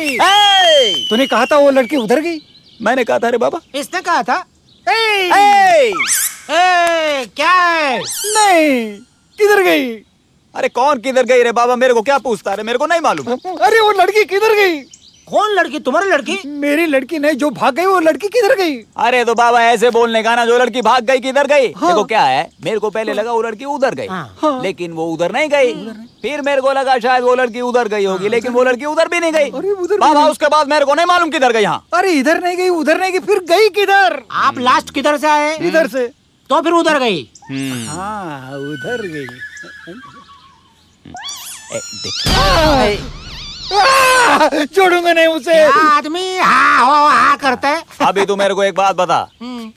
गई। तूने कहा था वो लड़की उधर गई। मैंने कहा था रे बाबा। इसने कहा था। क्या है? नहीं, किधर गई? अरे कौन किधर गई रे बाबा, मेरे को क्या पूछता है, मेरे को नहीं मालूम। अरे वो लड़की किधर गई? कौन लड़की? तुम्हारी लड़की? मेरी लड़की नहीं, जो भाग गई वो लड़की किधर गई? अरे तो बाबा ऐसे बोलने का ना, जो लड़की भाग गई किधर गई। हाँ। देखो क्या है, मेरे को पहले लगा वो लड़की उधर गई। हाँ। लेकिन वो उधर नहीं गई। फिर मेरे को लगा शायद वो लड़की उधर गई होगी, लेकिन वो लड़की उधर भी नहीं गई। बाबा उसके बाद मेरे को नहीं मालूम किधर गई। हाँ अरे इधर नहीं गई, उधर नहीं गई, फिर गई किधर? आप लास्ट किधर से आए? इधर से। तो फिर उधर गई। हाँ उधर गई। छोड़ूंगा नहीं उसे। आदमी हाँ हो हाँ करता है। अभी तू मेरे को एक बात बता,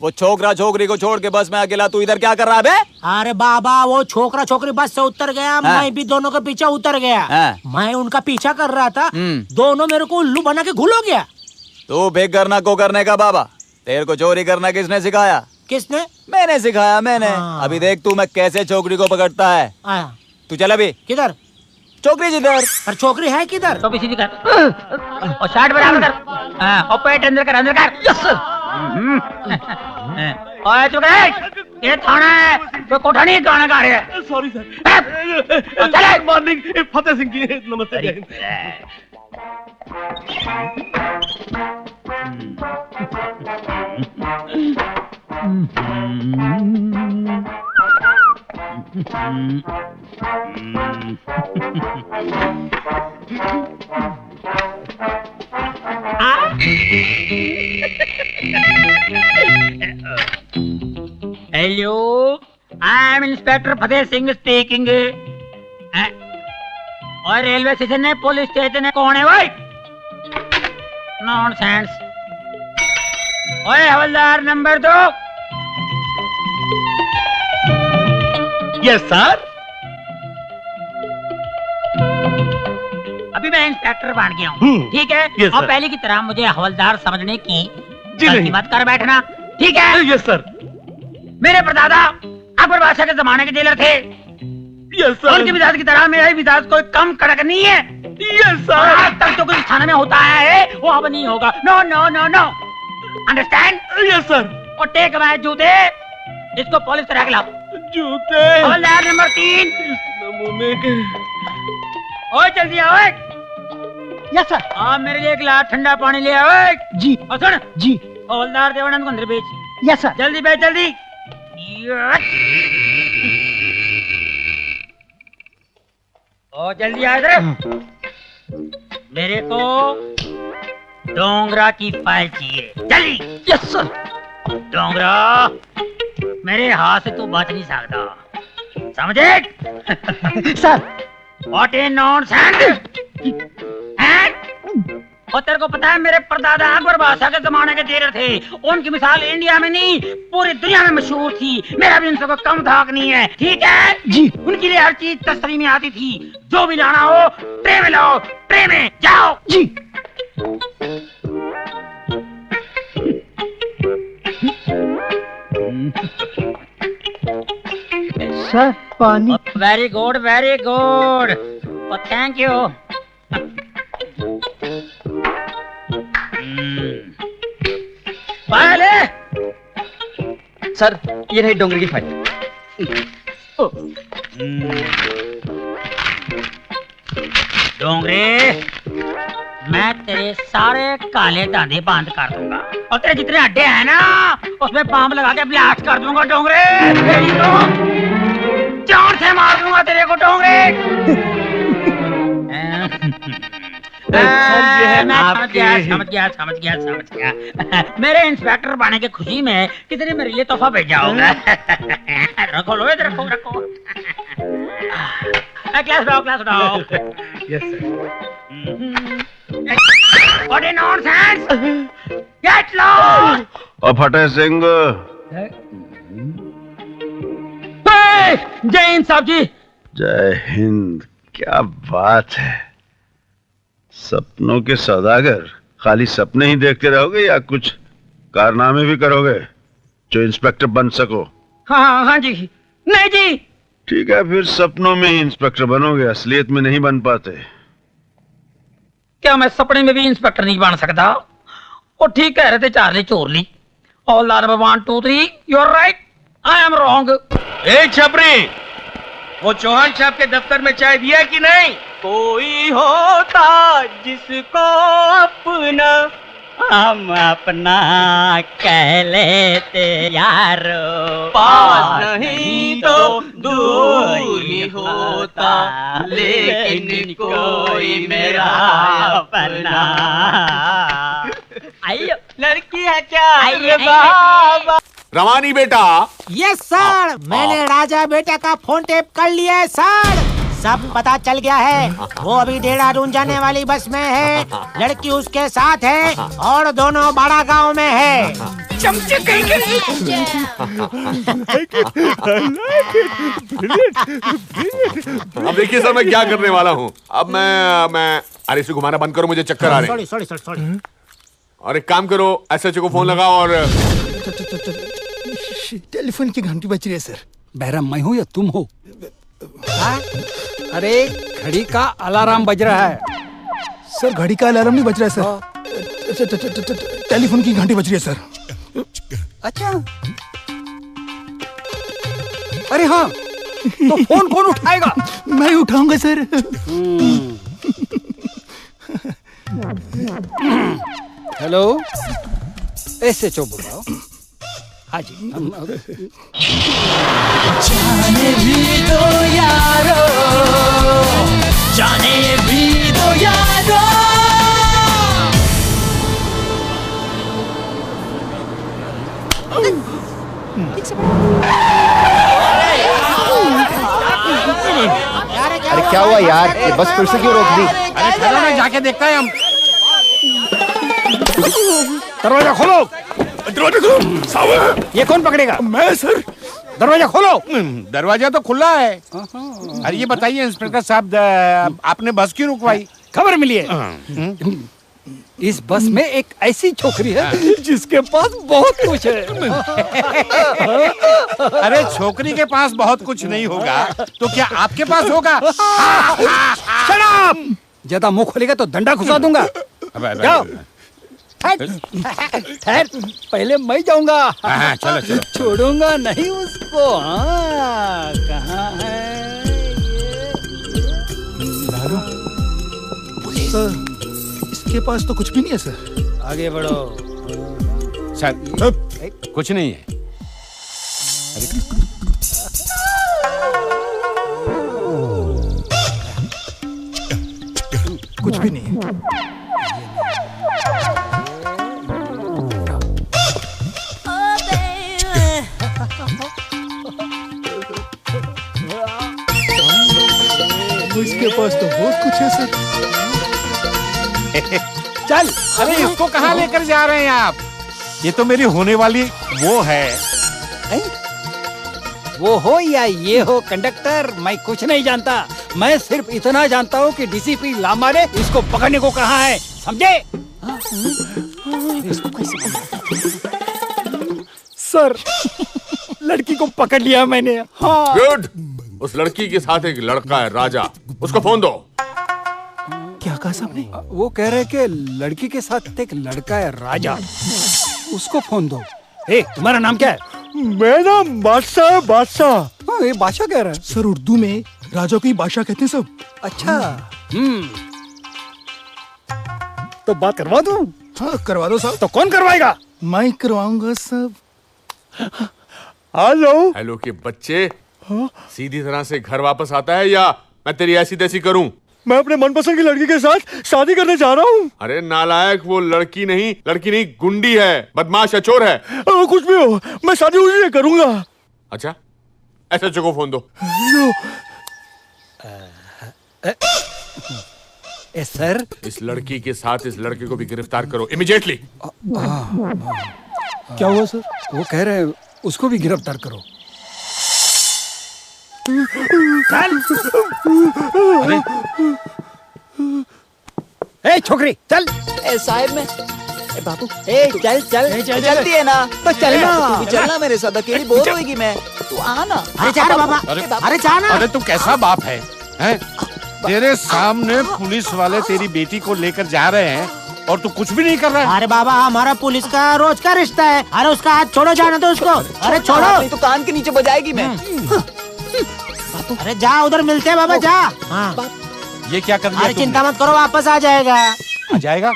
वो छोकरा छोकरी को छोड़ के बस में अकेला तू इधर क्या कर रहा है बे? अरे बाबा वो छोकरा छोकरी बस से उतर गया, मैं भी दोनों के पीछे उतर गया। मैं उनका पीछा कर रहा था, दोनों मेरे को उल्लू बना के घुल हो गया। तू बेग करना को करने का बाबा, तेरे को चोरी करना किसने सिखाया? किसने? मैंने सिखाया, मैंने। अभी देख तू मैं कैसे छोकरी को पकड़ता है। तू चल अभी। किधर? छोकरी जिधर। पर छोकरी है किधर? तो सीधी कर और शर्ट बराबर कर। हाँ और पेट अंदर कर, अंदर कर। Yes sir. और चुप कर, ये थाना है, तो कोठा नहीं गाना गा रहे हैं। Sorry sir. चले। मॉर्निंग फतेह सिंह जी, नमस्ते। Hello, I am inspector Fateh Singh speaking. और रेलवे स्टेशन है, पुलिस स्टेशन है, कौन है भाई? नॉनसेंस। ओए हवलदार नंबर 2। Yes sir. अभी मैं इंस्पेक्टर बन गया हूँ, ठीक है? Yes, और sir. पहले की तरह मुझे हवलदार समझने की जी गलती नहीं। मत कर बैठना, ठीक है? Yes sir. मेरे परदादा अकबर बादशाह के जमाने के जेलर थे। Yes sir. उनके मिजाज की तरह मेरा मिजाज कोई कम कड़क नहीं है। Yes sir. आज तक जो कुछ थाने में होता है वो अब नहीं होगा। No no no no, understand? Yes sir. और टेक माय जूते, इसको पॉलिश करा के लाओ। जूते। हवलदार नंबर 3। नमूने के। ओए जल्दी आओ। Yes sir. आप मेरे लिए एक गिलास ठंडा पानी ले आओ। जी। और सुन जी। हवलदार देवानंद को अंदर भेज। Yes sir. जल्दी भेज जल्दी। ओ जल्दी आ इधर। मेरे को डोंगरा की फाइल चाहिए, जल्दी। Yes sir. डोंगरा, मेरे हाथ से तू बच नहीं सकता, समझे? सर। What a nonsense! और तेरे को पता है मेरे परदादा अकबर बादशाह के जमाने के जेलर थे, उनकी मिसाल इंडिया में नहीं पूरी दुनिया में मशहूर थी। मेरा भी उनसे कोई कम धाक नहीं है, ठीक है जी। उनके लिए हर चीज तस्वीर में आती थी, जो भी लाना हो ट्रे में लाओ, ट्रे में जाओ। जी। सर पानी। वेरी गुड वेरी गुड, और थैंक यू। पहले सर ये रही डोंगरी की फाइल। डोंगरे, मैं तेरे सारे काले दांधे बंद कर दूंगा और तेरे जितने अड्डे हैं ना उसमें बम लगा के ब्लास्ट कर दूंगा। डोंगरे जान से मार दूंगा तेरे को। डोंगरे मैं समझ गया। मेरे इंस्पेक्टर बने के खुशी में कितने मेरे लिए तोहफा भेजा होगा। रखो लो इधर, रखो। क्लास उठाओ। Yes sir. What a nonsense! Get lost! और फतेह सिंह। जय हिंद साहब जी। जय हिंद। क्या बात है, सपनों के सौदागर। खाली सपने ही देखते रहोगे या कुछ कारनामे भी करोगे जो इंस्पेक्टर बन सको? हाँ जी। नहीं जी। ठीक है, फिर सपनों में ही इंस्पेक्टर बनोगे, असलियत में नहीं बन पाते। क्या मैं सपने में भी इंस्पेक्टर नहीं बन सकता? वो ठीक कह रहे थे चार्ली चोरली। All number 1 2 3 you are right, I am wrong. ए छपरी, वो चौहान साहब के दफ्तर में चाय दिया कि नहीं? कोई होता जिसको अपना हम अपना कह लेते यारो, पास नहीं तो दूर ही होता, लेकिन कोई मेरा अपना। आइयो लड़की है क्या? रवानी बेटा। यस सर, मैंने राजा बेटा का फोन टेप कर लिया है सर। सब पता चल गया है। वो अभी देहरादून जाने वाली बस में है, लड़की उसके साथ है और दोनों बड़ा गांव में है। चमचे कहीं अब देखिए सर, मैं क्या करने वाला हूँ। अब मैं अरे इसे घुमाना बंद करो, मुझे चक्कर आ रहे हैं। सॉरी। और एक काम करो, एसएचओ को फोन लगाओ और टेलीफोन की घंटी बज रही है सर। बहरा मैं हूँ या तुम हो? अरे घड़ी का अलार्म बज रहा है सर। घड़ी का अलार्म नहीं बज रहा है सर, टेलीफोन की घंटी बज रही है सर। अच्छा, अरे हाँ, तो फोन कौन उठाएगा? मैं उठाऊंगा सर। हेलो, एसएचओ बोल रहा हूँ। हाँ जी। जाने भी दो यारो, जाने भी दो यारो। अरे क्या हुआ यार, ये बस फिर से क्यों रोक दी? अरे चलो ना, जाके देखते हैं हम। दरवाजा खोलो, दरवाजा खोलो। साहब, ये कौन पकड़ेगा? मैं सर। दरवाजा खोलो। दरवाजा तो खुला है। अरे ये बताइए इंस्पेक्टर साहब, आपने बस क्यों रुकवाई? खबर मिली है इस बस में एक ऐसी छोकरी है जिसके पास बहुत कुछ है। अरे छोकरी के पास बहुत कुछ नहीं होगा तो क्या आपके पास होगा? Shut up! ज्यादा मुंह खोलेगा तो डंडा घुसा दूंगा। जाओ। ठहर, पहले मैं जाऊंगा। चलो। छोड़ूंगा नहीं उसको। हाँ, कहाँ है ये? सर, इसके पास तो कुछ भी नहीं है सर। आगे बढ़ो। सर, कुछ नहीं है। कुछ भी नहीं है। इसके पास तो बहुत कुछ है सर। चल, अरे इसको कहाँ लेकर जा रहे हैं आप? ये तो मेरी होने वाली वो है। वो हो या ये हो कंडक्टर, मैं कुछ नहीं जानता। मैं सिर्फ इतना जानता हूँ कि डीसीपी लामारे इसको पकड़ने को कहा है, समझे? सर, लड़की को पकड़ लिया मैंने। हाँ। गुड। उस लड़की के साथ एक लड़का है राजा, उसको फोन दो। क्या कहा साहब ने? वो कह रहे कि लड़की के साथ एक लड़का है राजा, उसको फोन दो। ए, तुम्हारा नाम क्या है? मेरा बादशाह। बादशाह। हाँ, ये बादशाह कह रहा है सर। उर्दू में राजा को ही बादशाह कहते हैं सब। अच्छा। तो बात करवा दूं? हाँ, करवा दो साहब। तो कौन करवाएगा? मैं करवाऊंगा सब। हेलो के बच्चे, सीधी तरह से घर वापस आता है या मैं तेरी ऐसी तैसी करूं? मैं अपने मनपसंद की लड़की के साथ शादी करने जा रहा हूँ। अरे नालायक, वो लड़की नहीं गुंडी है, बदमाश है, चोर है। कुछ भी हो, मैं शादी उसी से करूंगा। अच्छा, एसएचओ को फोन दो। सर, इस लड़की के साथ इस लड़के को भी गिरफ्तार करो इमीडिएटली। क्या हुआ सर? वो कह रहे हैं उसको भी गिरफ्तार करो। ए छोकरी, चल। साहब में बाबू, चल चलती है ना तो चलना। तू भी चलना मेरे साथ, अकेली बोर होगी मैं, तू आ ना। अरे जा बाबा, अरे जा ना। अरे तू कैसा बाप है? तेरे सामने पुलिस वाले तेरी बेटी को लेकर जा रहे हैं और तू कुछ भी नहीं कर रहा है। अरे बाबा, हमारा पुलिस का रोज का रिश्ता है। अरे उसका हाथ छोड़ो, जाने दो उसको। अरे छोड़ो, नहीं तो कान के नीचे बजाएगी मैं। अरे जा, उधर मिलते हैं बाबा, जा। हाँ। ये क्या कर दिया अरे चिंता मत करो, वापस आ जाएगा। आ जाएगा?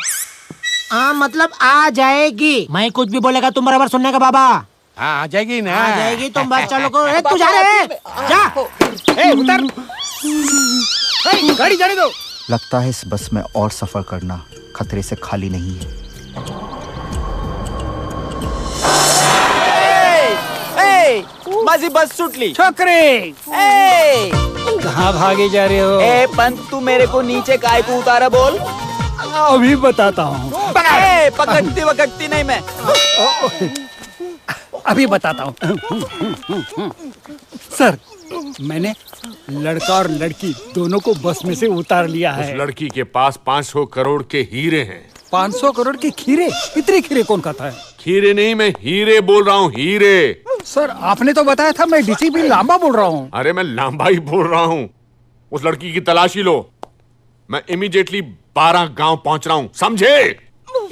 हाँ मतलब आ जाएगी। मैं कुछ भी बोलेगा तुम बराबर सुनने का बाबा। हाँ आ जाएगी ना। आ जाएगी, तुम बस चलो को। तू जा रहे है, जा। उतर, गाड़ी जाने दो। लगता है इस बस में और सफर करना खतरे से खाली नहीं है। माझी बस सुटली। छोकरे, कहाँ भागे जा रहे हो? ए पंत, तू मेरे को नीचे काय को उतारा बोल। अभी बताता हूँ। पकड़ती वकड़ती नहीं मैं। अभी बताता हूँ। सर, मैंने लड़का और लड़की दोनों को बस में से उतार लिया है। उस लड़की के पास 500 करोड़ के हीरे हैं। 500 करोड़ के खीरे? इतने खीरे कौन खाता है? खीरे नहीं, मैं हीरे बोल रहा हूँ, हीरे। सर, आपने तो बताया था मैं डीसीपी लांबा बोल रहा हूँ। अरे मैं लांबा ही बोल रहा हूँ। उस लड़की की तलाशी लो। मैं इमीडिएटली 12 गांव पहुंच रहा हूँ, समझे?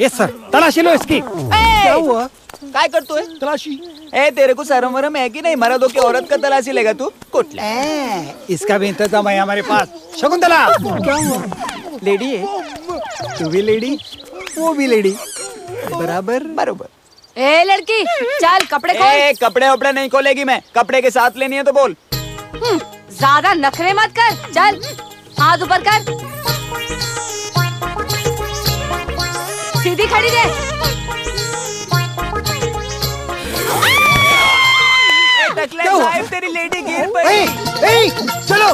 यस सर, तलाशी लो इसकी। क्या हुआ? काय कर तू है? तलाशी। ए तेरे को शर्म वरम है कि नहीं? मर्द हो के औरत का तलाशी लेगा तू? कुटला। इसका भी इंतजाम है हमारे पास। शकुंतला, क्या हुआ? लेडी है, तू भी लेडी, वो भी लेडी, बराबर बरोबर। ए लड़की, चल कपड़े खोल। ए कपड़े वपड़े नहीं खोलेगी मैं, कपड़े के साथ लेनी है तो बोल। ज्यादा नखरे मत कर, चल हाथ ऊपर कर, सीधी खड़ी रह। तेरी लेडी गिर पड़ी। चलो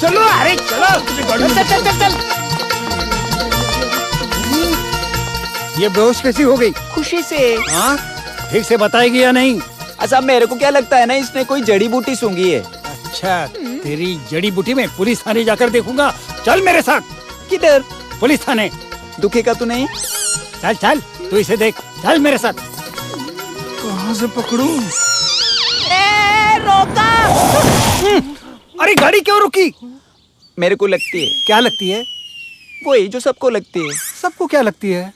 चलो, अरे चलो, चल चल चल चल। ये बेहोश कैसी हो गई? खुशी से। हाँ, ठीक से बताएगी या नहीं? अच्छा, मेरे को क्या लगता है ना, इसने कोई जड़ी बूटी सूंघी है। अच्छा, तेरी जड़ी बूटी में पुलिस थाने जाकर देखूंगा। चल मेरे साथ। किधर? पुलिस थाने। दुखेगा तू नहीं? चल चल, तू इसे देख, चल मेरे साथ। कहाँ से पकड़ूं? रोका। अरे गाड़ी क्यों रुकी? मेरे को लगती है। क्या लगती है? वही जो सबको लगती है। सबको क्या लगती है?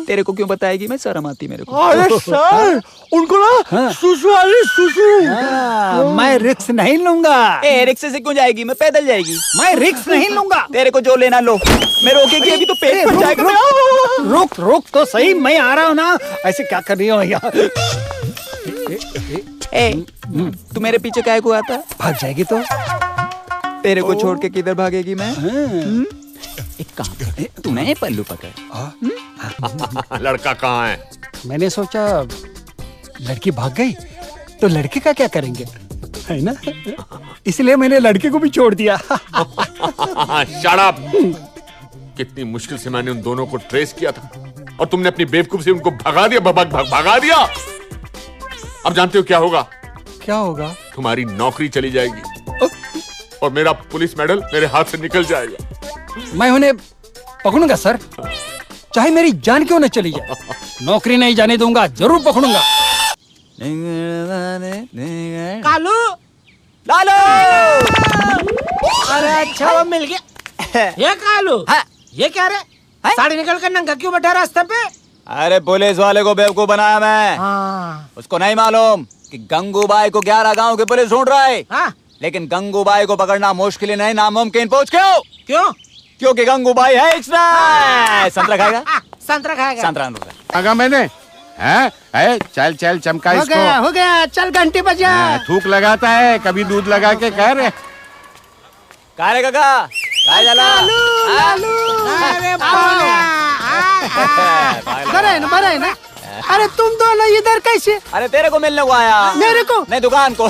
तेरे को क्यों बताएगी? मैं शर्म आती मेरे को। अरे सर, उनको ना सुसु आ रही, सुसु। मैं रिक्स नहीं लूंगा। ए रिक्शे से क्यों जाएगी? मैं पैदल जाएगी। मैं रिक्स नहीं लूंगा। तेरे को जो लेना लो। मैं रोकेगी अभी तो पेट फट जाएगा। रोक रोक तो सही, मैं आ रहा हूँ ना। ऐसे क्या कर रही हो यार? तू मेरे पीछे काहे को आता? भाग जाएगी तो? तेरे को छोड़ के किधर भागेगी मैं? एक काम कर, तू नहीं पल्लू पकड़। लड़का कहाँ है? मैंने सोचा लड़की भाग गई तो लड़के का क्या करेंगे, है ना? इसलिए मैंने लड़के को भी छोड़ दिया। Shut up! कितनी मुश्किल से मैंने उन दोनों को ट्रेस किया था और तुमने अपनी बेवकूफ से उनको भगा दिया, भगा दिया। अब जानते हो क्या होगा? क्या होगा? तुम्हारी नौकरी चली जाएगी और मेरा पुलिस मेडल मेरे हाथ से निकल जाएगा। मैं उन्हें पकड़ूंगा सर, चाहे मेरी जान क्यों न चली जाए। नौकरी नहीं जाने दूंगा, जरूर पकड़ूंगा। कालू, लालो। अरे अच्छा वो मिल गया। ये कालू, ये क्या रे? साड़ी निकल कर नंगा क्यों बैठा रास्ते पे? अरे पुलिस वाले को बेवकूफ बनाया मैं। उसको नहीं मालूम कि गंगूबाई को 11 गांव की पुलिस ढूंढ रहा है। लेकिन गंगूबाई को पकड़ना मुश्किल नहीं, नामुमकिन। पूछ क्यों? क्योंकि गंगूबाई है इसमें। संतरा खाएगा? संतरा खाएगा। संतरा खाएगा मैंने। चल चल चमका इसको। हो गया, चल घंटी बजा। थूक लगाता है, कभी दूध लगा के कह रहे। कारे काका, काय झाला? बड़ा है ना। अरे तुम दोनों इधर कैसे? अरे तेरे को मिलने को आया। मेरे को? नहीं, दुकान को।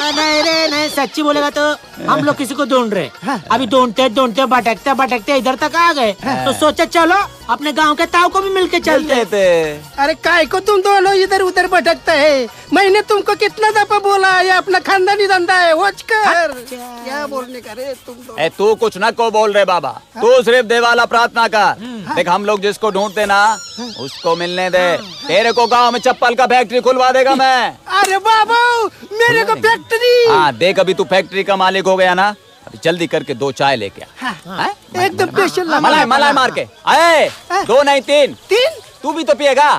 नहीं रे नहीं, सच्ची बोलेगा तो हम लोग किसी को ढूंढ रहे। अभी ढूंढते भटकते इधर तक आ गए, तो सोचा चलो अपने गांव के ताऊ को भी मिलके चलते थे। अरे काय को तुम दोनों इधर उधर भटकते है? मैंने तुमको कितना दफा बोला, ये अपना खानदानी धंधा है, वॉच कर। क्या बोलने का रे तुम? तू कुछ न को बोल रहे बाबा, तू सिर्फ देवाला प्रार्थना कर। देख, हम लोग जिसको ढूंढते बोले ना उसको मिलने दे। तेरे को गांव में चप्पल का फैक्ट्री खुलवा देगा मैं। अरे बाबू मेरे को फैक्ट्री। हाँ देख, अभी तू फैक्ट्री का मालिक हो गया ना, अभी जल्दी करके 2 चाय लेके आ। एकदम स्पेशल मलाई मलाई मार के आए। 2 नहीं 3। तू भी तो पिएगा।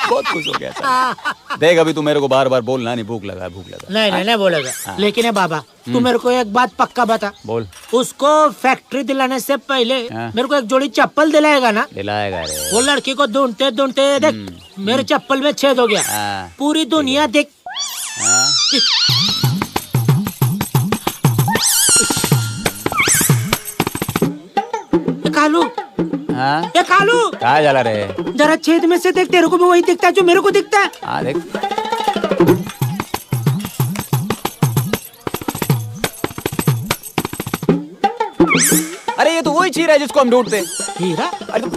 बहुत खुश हो गया सर। देख अभी तू मेरे को बार बार बोलना नहीं, भूख लगा भूख लगा। नहीं बोलेगा। लेकिन है बाबा तू मेरे को एक बात पक्का बता। बोल। उसको फैक्ट्री दिलाने से पहले मेरे को एक जोड़ी चप्पल दिलाएगा ना? दिलाएगा रे। वो लड़की को ढूंढते ढूंढते देख मेरे चप्पल में छेद हो गया। पूरी दुनिया देख। कालू ये कालू क्या जला रहे? जरा छेद में से देख, तेरे को भी वही दिखता है जो मेरे को दिखता है। हाँ देख। अरे ये तो वही हीरा है जिसको हम ढूंढते। हीरा? अरे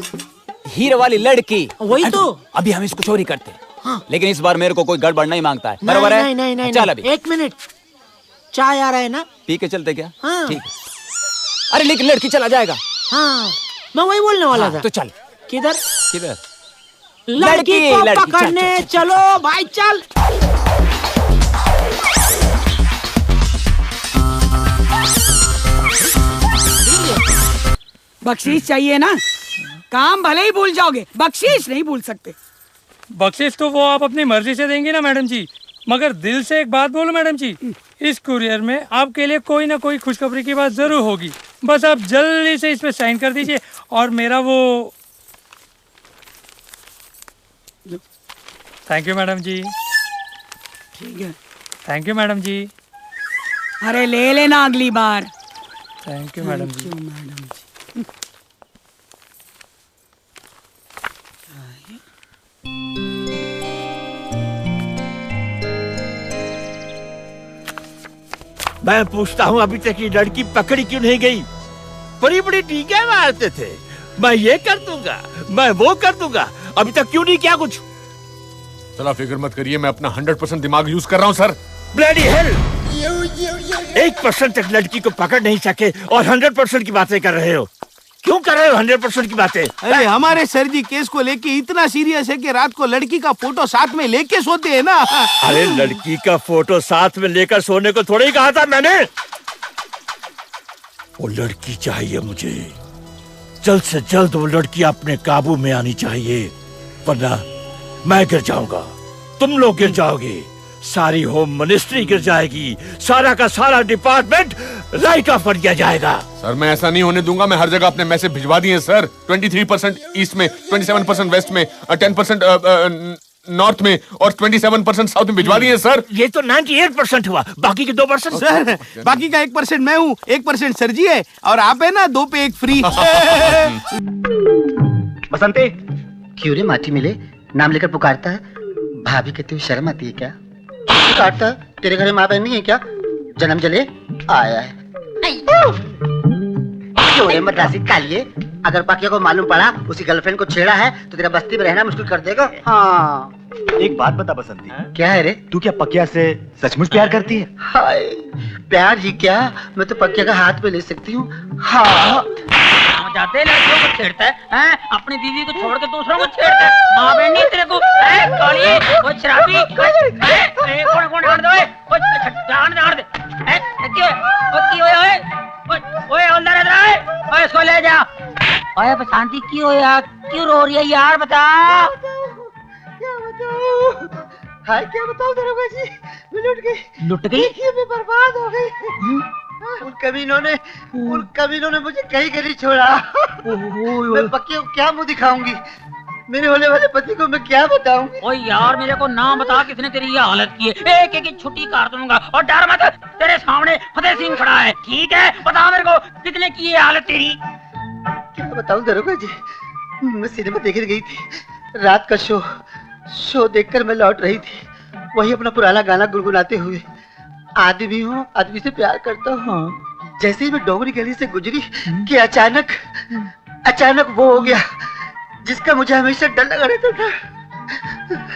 हीरे वाली लड़की वही तो। अभी हम इसको चोरी करते। हाँ। लेकिन इस बार मेरे को कोई गड़बड़ नहीं मांगता है। बराबर है? नहीं चल अभी 1 मिनट, चाय आ रहा है ना? पी के चलते क्या? हाँ। ठीक है। अरे लेकिन लड़की चला जाएगा। हाँ मैं वही बोलने वाला था। तो चल। किधर? लड़की को पकड़ने चलो भाई चल। बख्शीश चाहिए ना? काम भले ही भूल जाओगे, बख्शीश नहीं भूल सकते। बख्शीश तो वो आप अपनी मर्जी से देंगी ना मैडम जी, मगर दिल से एक बात बोलो मैडम जी, इस कुरियर में आपके लिए कोई ना कोई खुशखबरी की बात जरूर होगी। बस आप जल्दी से इस पे साइन कर दीजिए और मेरा वो। थैंक यू मैडम जी। ठीक है। थैंक यू मैडम जी। अरे ले लेना अगली बार। थैंक यू मैडम जी। मैं पूछता हूँ अभी तक ये लड़की पकड़ी क्यों नहीं गई? बड़ी बड़ी टीके मारते थे, मैं ये कर दूंगा, मैं वो कर दूंगा, अभी तक क्यों नहीं किया कुछ? चला फिक्र मत करिए, मैं अपना 100% दिमाग यूज कर रहा हूँ सर। Bloody hell! 1% तक लड़की को पकड़ नहीं सके और 100% की बातें कर रहे हो। क्यों कर रहे हो 100% की बातें? अरे हमारे सर जी केस को लेके इतना सीरियस है कि रात को लड़की का फोटो साथ में लेके सोते हैं ना। अरे लड़की का फोटो साथ में लेकर सोने को थोड़ा ही कहा था मैंने। वो लड़की चाहिए मुझे, जल्द से जल्द वो लड़की अपने काबू में आनी चाहिए, वरना मैं गिर जाऊंगा, तुम लोग गिर जाओगे, सारी होम मिनिस्ट्री गिर जाएगी, सारा का सारा डिपार्टमेंट राइट ऑफ कर दिया जाएगा। सर मैं ऐसा नहीं होने दूंगा, मैं हर जगह अपने मैसेज भिजवा दिए सर। 23% ईस्ट में, 27% वेस्ट में, 10% नॉर्थ में और 27% साउथ में भिजवा दिए सर। ये तो 98% हुआ, बाकी के 2%। सर बाकी का 1% मैं हूँ, 1% सर जी है, और आप है ना 2 पे 1 फ्री। बसंती क्यों रे माटी मिले नाम लेकर पुकारता है? भाभी कहती हुई शर्म आती है क्या? पुकारता है, तेरे घर में माँ बहन नहीं है क्या? जन्म जले आया है। क्यों रे मद्रासी कालिए, अगर पकिया को मालूम पड़ा उसकी गर्लफ्रेंड को छेड़ा है तो तेरा बस्ती में रहना मुश्किल कर देगा। हाँ एक बात बता बसंती, क्या है रे? तू क्या पकिया से सचमुच प्यार करती है? हाय प्यार ही क्या, मैं तो पकिया का हाथ पे ले सकती हूँ। हाँ जाते लड़कियों को छेड़ता है, अपनी बीवी को छोड़ के दूसरों को छेड़ता है। माँ बहन नहीं तेरे को? काली वो शराबी कौन कौन डांट दो, डांट दे क्यों? ओए अंदर इधर ओए इसको ले जा। ओए बसंती क्यों यार, क्यों रो रही है यार, बता। हाय क्या बताऊं दरोगा जी, मैं लुट गई। मैं बर्बाद हो गई। उन कमीनों ने मुझे कहीं के नहीं छोड़ा। मैं पक्के को क्या मुंह दिखाऊंगी, मेरे होने वाले पति को मैं क्या बताऊंगी? ओए यार मेरे को नाम बता किसने तेरी ये हालत की है, एक एक छुट्टी काट दूंगा। और डर मत, तेरे सामने फतेह सिंह खड़ा है, ठीक है? बता मेरे को कितने की ये हालत तेरी। क्या बताऊं दरोगा जी, मैं सिनेमा देखने गई थी, रात का शो देखकर मैं लौट रही थी, वही अपना पुराना गाना गुनगुनाते हुए, आदमी हूँ आदमी से प्यार करता हूँ। जैसे ही मैं डोगरी गली से गुजरी कि अचानक वो हो गया जिसका मुझे हमेशा डर लगा रहता था।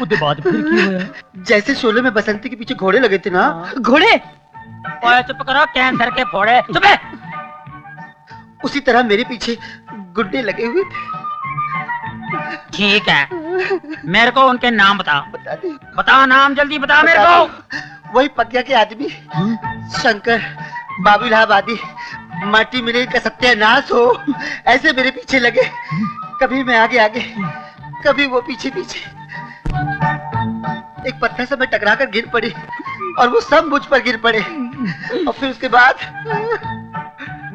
उसके बाद फिर क्या हुआ? जैसे शोले में बसंती के पीछे घोड़े लगे थे ना, घोड़े। ओए चुप करो, कैंसर के फोड़े, चुप है। उसी तरह मेरे पीछे गुड्डे लगे हुए थे। ठीक है, मेरे को उनके नाम बता। बता नाम, जल्दी बता मेरे को। वही पकिया के आदमी शंकर, बाबू इलाहाबादी, माटी मिले का सत्यानाश हो, ऐसे मेरे पीछे लगे। कभी मैं आगे आगे, कभी वो पीछे पीछे। एक पत्थर से मैं टकरा कर गिर पड़ी और वो सब मुझ पर गिर पड़े। और फिर उसके बाद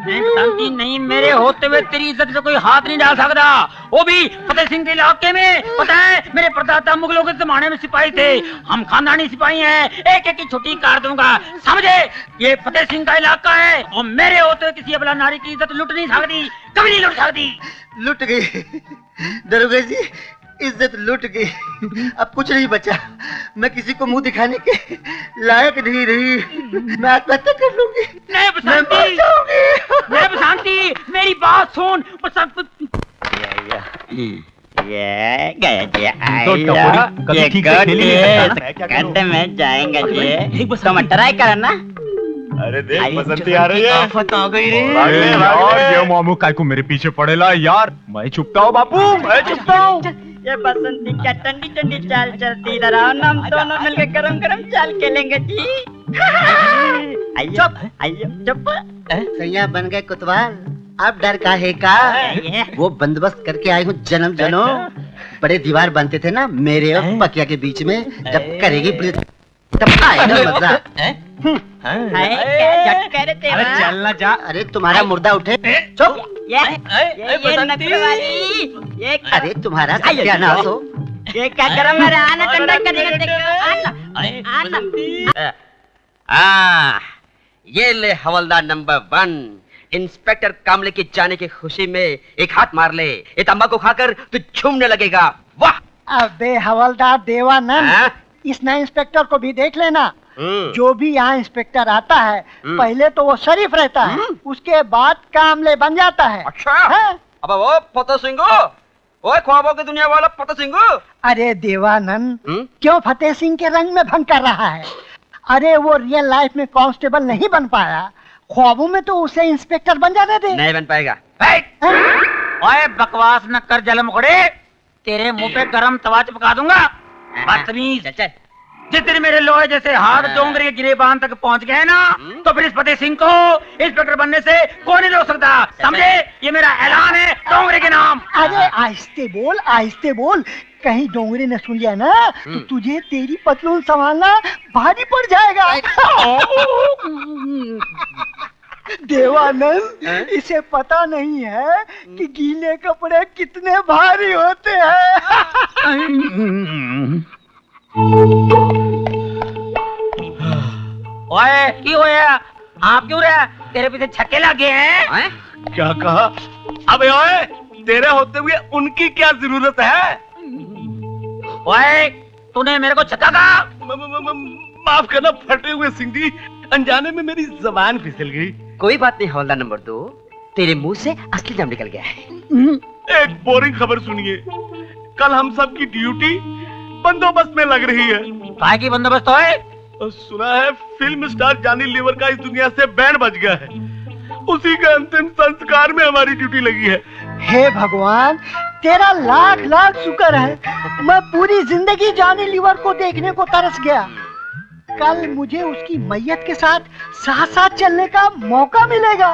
शांति नहीं, मेरे होते हुए तेरी इज्जत पे कोई हाथ नहीं डाल सकता, वो भी फतेह सिंह के इलाके में। पता है, मेरे परदादा मुगलों के जमाने में सिपाही थे, हम खानदानी सिपाही हैं, एक एक की छुट्टी काट दूंगा, समझे? ये फतेह सिंह का इलाका है और मेरे होते हुए किसी अबला नारी की इज्जत लुट नहीं सकती, कभी नहीं लुट सकती। लुट गई दरोगा जी, इज्जत लुट गई, अब कुछ नहीं बचा। मैं किसी को मुंह दिखाने के लायक नहीं रही, मैं आत्महत्या कर लूंगी। नहीं बसंती, मेरी बात सुन। गड्ढे में जाएंगे जी, तुम ट्राई करना। अरे देख बसंती आ रही है। आफत आ गई रे। यार ये मामू काय को मेरे पीछे पड़ेला यार, मैं चुपता हूँ बापू, मैं चुपता हूँ। ये बसंती क्या ठंडी ठंडी चाल चलती, इधर आओ ना, हम दोनों मिलकर गरम गरम चाल खेलेंगे जी। चुप सैया बन गए कुतवाल, अब डर का है का? वो बंदोबस्त करके आए हूँ जन्म जनो। बड़े दीवार बनते थे ना मेरे और पकिया के बीच में, जब करेगी पुलिस तब आएगा मजा। अरे चलना जा। अरे तुम्हारा मुर्दा उठे। चुप। अरे तुम्हारा सत्यानाश हो। ये क्या गरम है, आना ठंडा करेगा। ये ले हवलदार नंबर 1, इंस्पेक्टर कामले के जाने की खुशी में एक हाथ मार ले, ये तंबाकू खाकर तू झूमने लगेगा। वाह! अबे हवलदार देवानंद, इस नए इंस्पेक्टर को भी देख लेना। जो भी यहाँ इंस्पेक्टर आता है, पहले तो वो शरीफ रहता है, उसके बाद कामले बन जाता है। अच्छा? अब वो फतेह सिंह, वो ख्वाबों की दुनिया वाला फतेह सिंह। अरे देवानंद, क्यों फतेह सिंह के रंग में भंग कर रहा है? अरे वो रियल लाइफ में कांस्टेबल नहीं बन पाया, ख्वाबों में तो उसे इंस्पेक्टर बन जाने दे। नहीं बन पाएगा। ओए बकवास न कर जल मुखड़े, तेरे मुंह पे गरम तवा चिपका दूंगा। बदतमीज, जिस दिन मेरे लोहे जैसे हाथ डोंगरे के गिरेबान तक पहुंच गए ना, तो फिर इस फतेह सिंह को इंस्पेक्टर बनने से कोई नहीं रोक सकता, समझे? ये मेरा ऐलान है डोंगरे के नाम। अरे आहिस्ते बोल, आहिस्ते बोल, कहीं डोंगरे ने सुन लिया ना तो तुझे तेरी पतलून संभालना भारी पड़ जाएगा। देवानंद, इसे पता नहीं है कि गीले कपड़े कितने भारी होते हैं। ओए की होया? आप क्यों रहा? तेरे पीछे छक्के लगे हैं? क्या कहा? अबे ओए, तेरे होते हुए उनकी क्या जरूरत है? ओए, तूने मेरे को छक्का कहा? माफ करना फटे हुए सिंह जी, अनजाने में मेरी जबान फिसल गई। कोई बात नहीं हवलदार नंबर 2, तेरे मुंह से असली नाम निकल गया है। एक बोरिंग खबर सुनिए, कल हम सब की ड्यूटी बंदोबस्त में लग रही है। काय की बंदोबस्त है? सुना है फिल्म स्टार जॉनी लीवर का इस दुनिया से बैंड बज गया है, उसी के अंतिम संस्कार में हमारी ड्यूटी लगी है। हे भगवान, तेरा लाख लाख शुक्र है, मैं पूरी जिंदगी जॉनी लीवर को देखने को तरस गया। कल मुझे उसकी मैयत के साथ साथ साथ चलने का मौका मिलेगा।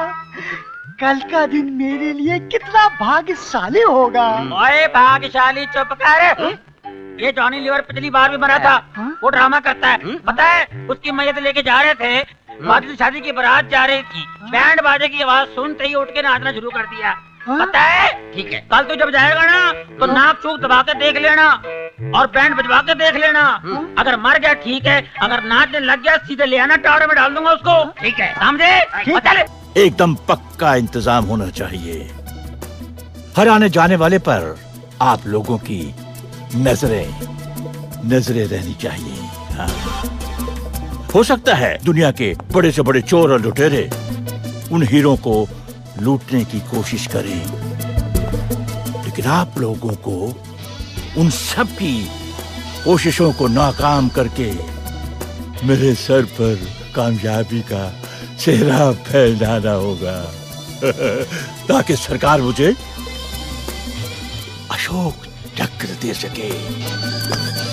कल का दिन मेरे लिए कितना भाग्यशाली होगा। ओए भाग्यशाली, चुप कर। ये जॉनी लीवर पिछली बार भी मरा था, वो ड्रामा करता है, पता है? उसकी मैयत लेके जा रहे थे, बाकी शादी की बारात जा रही थी, बैंड बाजे की आवाज सुनते ही उठ के नाचना शुरू कर दिया, पता है? ठीक है, कल तू जब जाएगा ना तो नाक चूक दबा के देख लेना और बैंड बजवा के देख लेना। अगर मर गया ठीक है, अगर नाचने लग गया सीधे ले आना, टावरे में डाल दूंगा उसको। ठीक है, समझे? एकदम पक्का इंतजाम होना चाहिए। हर आने जाने वाले पर आप लोगों की नजरें रहनी चाहिए। हाँ। हो सकता है दुनिया के बड़े से बड़े चोर और लुटेरे उन हीरो को लूटने की कोशिश करें, लेकिन आप लोगों को उन सब की कोशिशों को नाकाम करके मेरे सर पर कामयाबी का चेहरा फैलाना होगा ताकि सरकार मुझे अशोक टक्कर दे सके।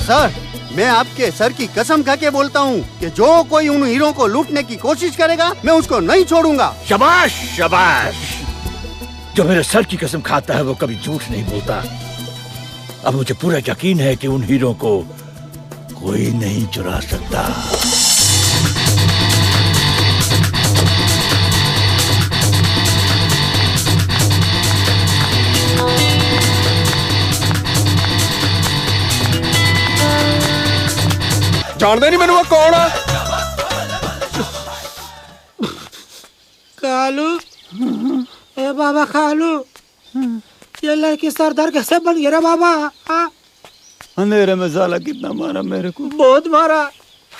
सर, मैं आपके सर की कसम खा के बोलता हूँ कि जो कोई उन हीरो को लूटने की कोशिश करेगा मैं उसको नहीं छोड़ूंगा। शाबाश शाबाश। जो मेरे सर की कसम खाता है वो कभी झूठ नहीं बोलता। अब मुझे पूरा यकीन है कि उन हीरो को कोई नहीं चुरा सकता। जानते नहीं मैंने वो कौन है? कालू, ए बाबा कालू, ये लड़की सरदार कैसे बन गया रे बाबा? अंधेरे में साला कितना मारा मेरे को। बहुत मारा।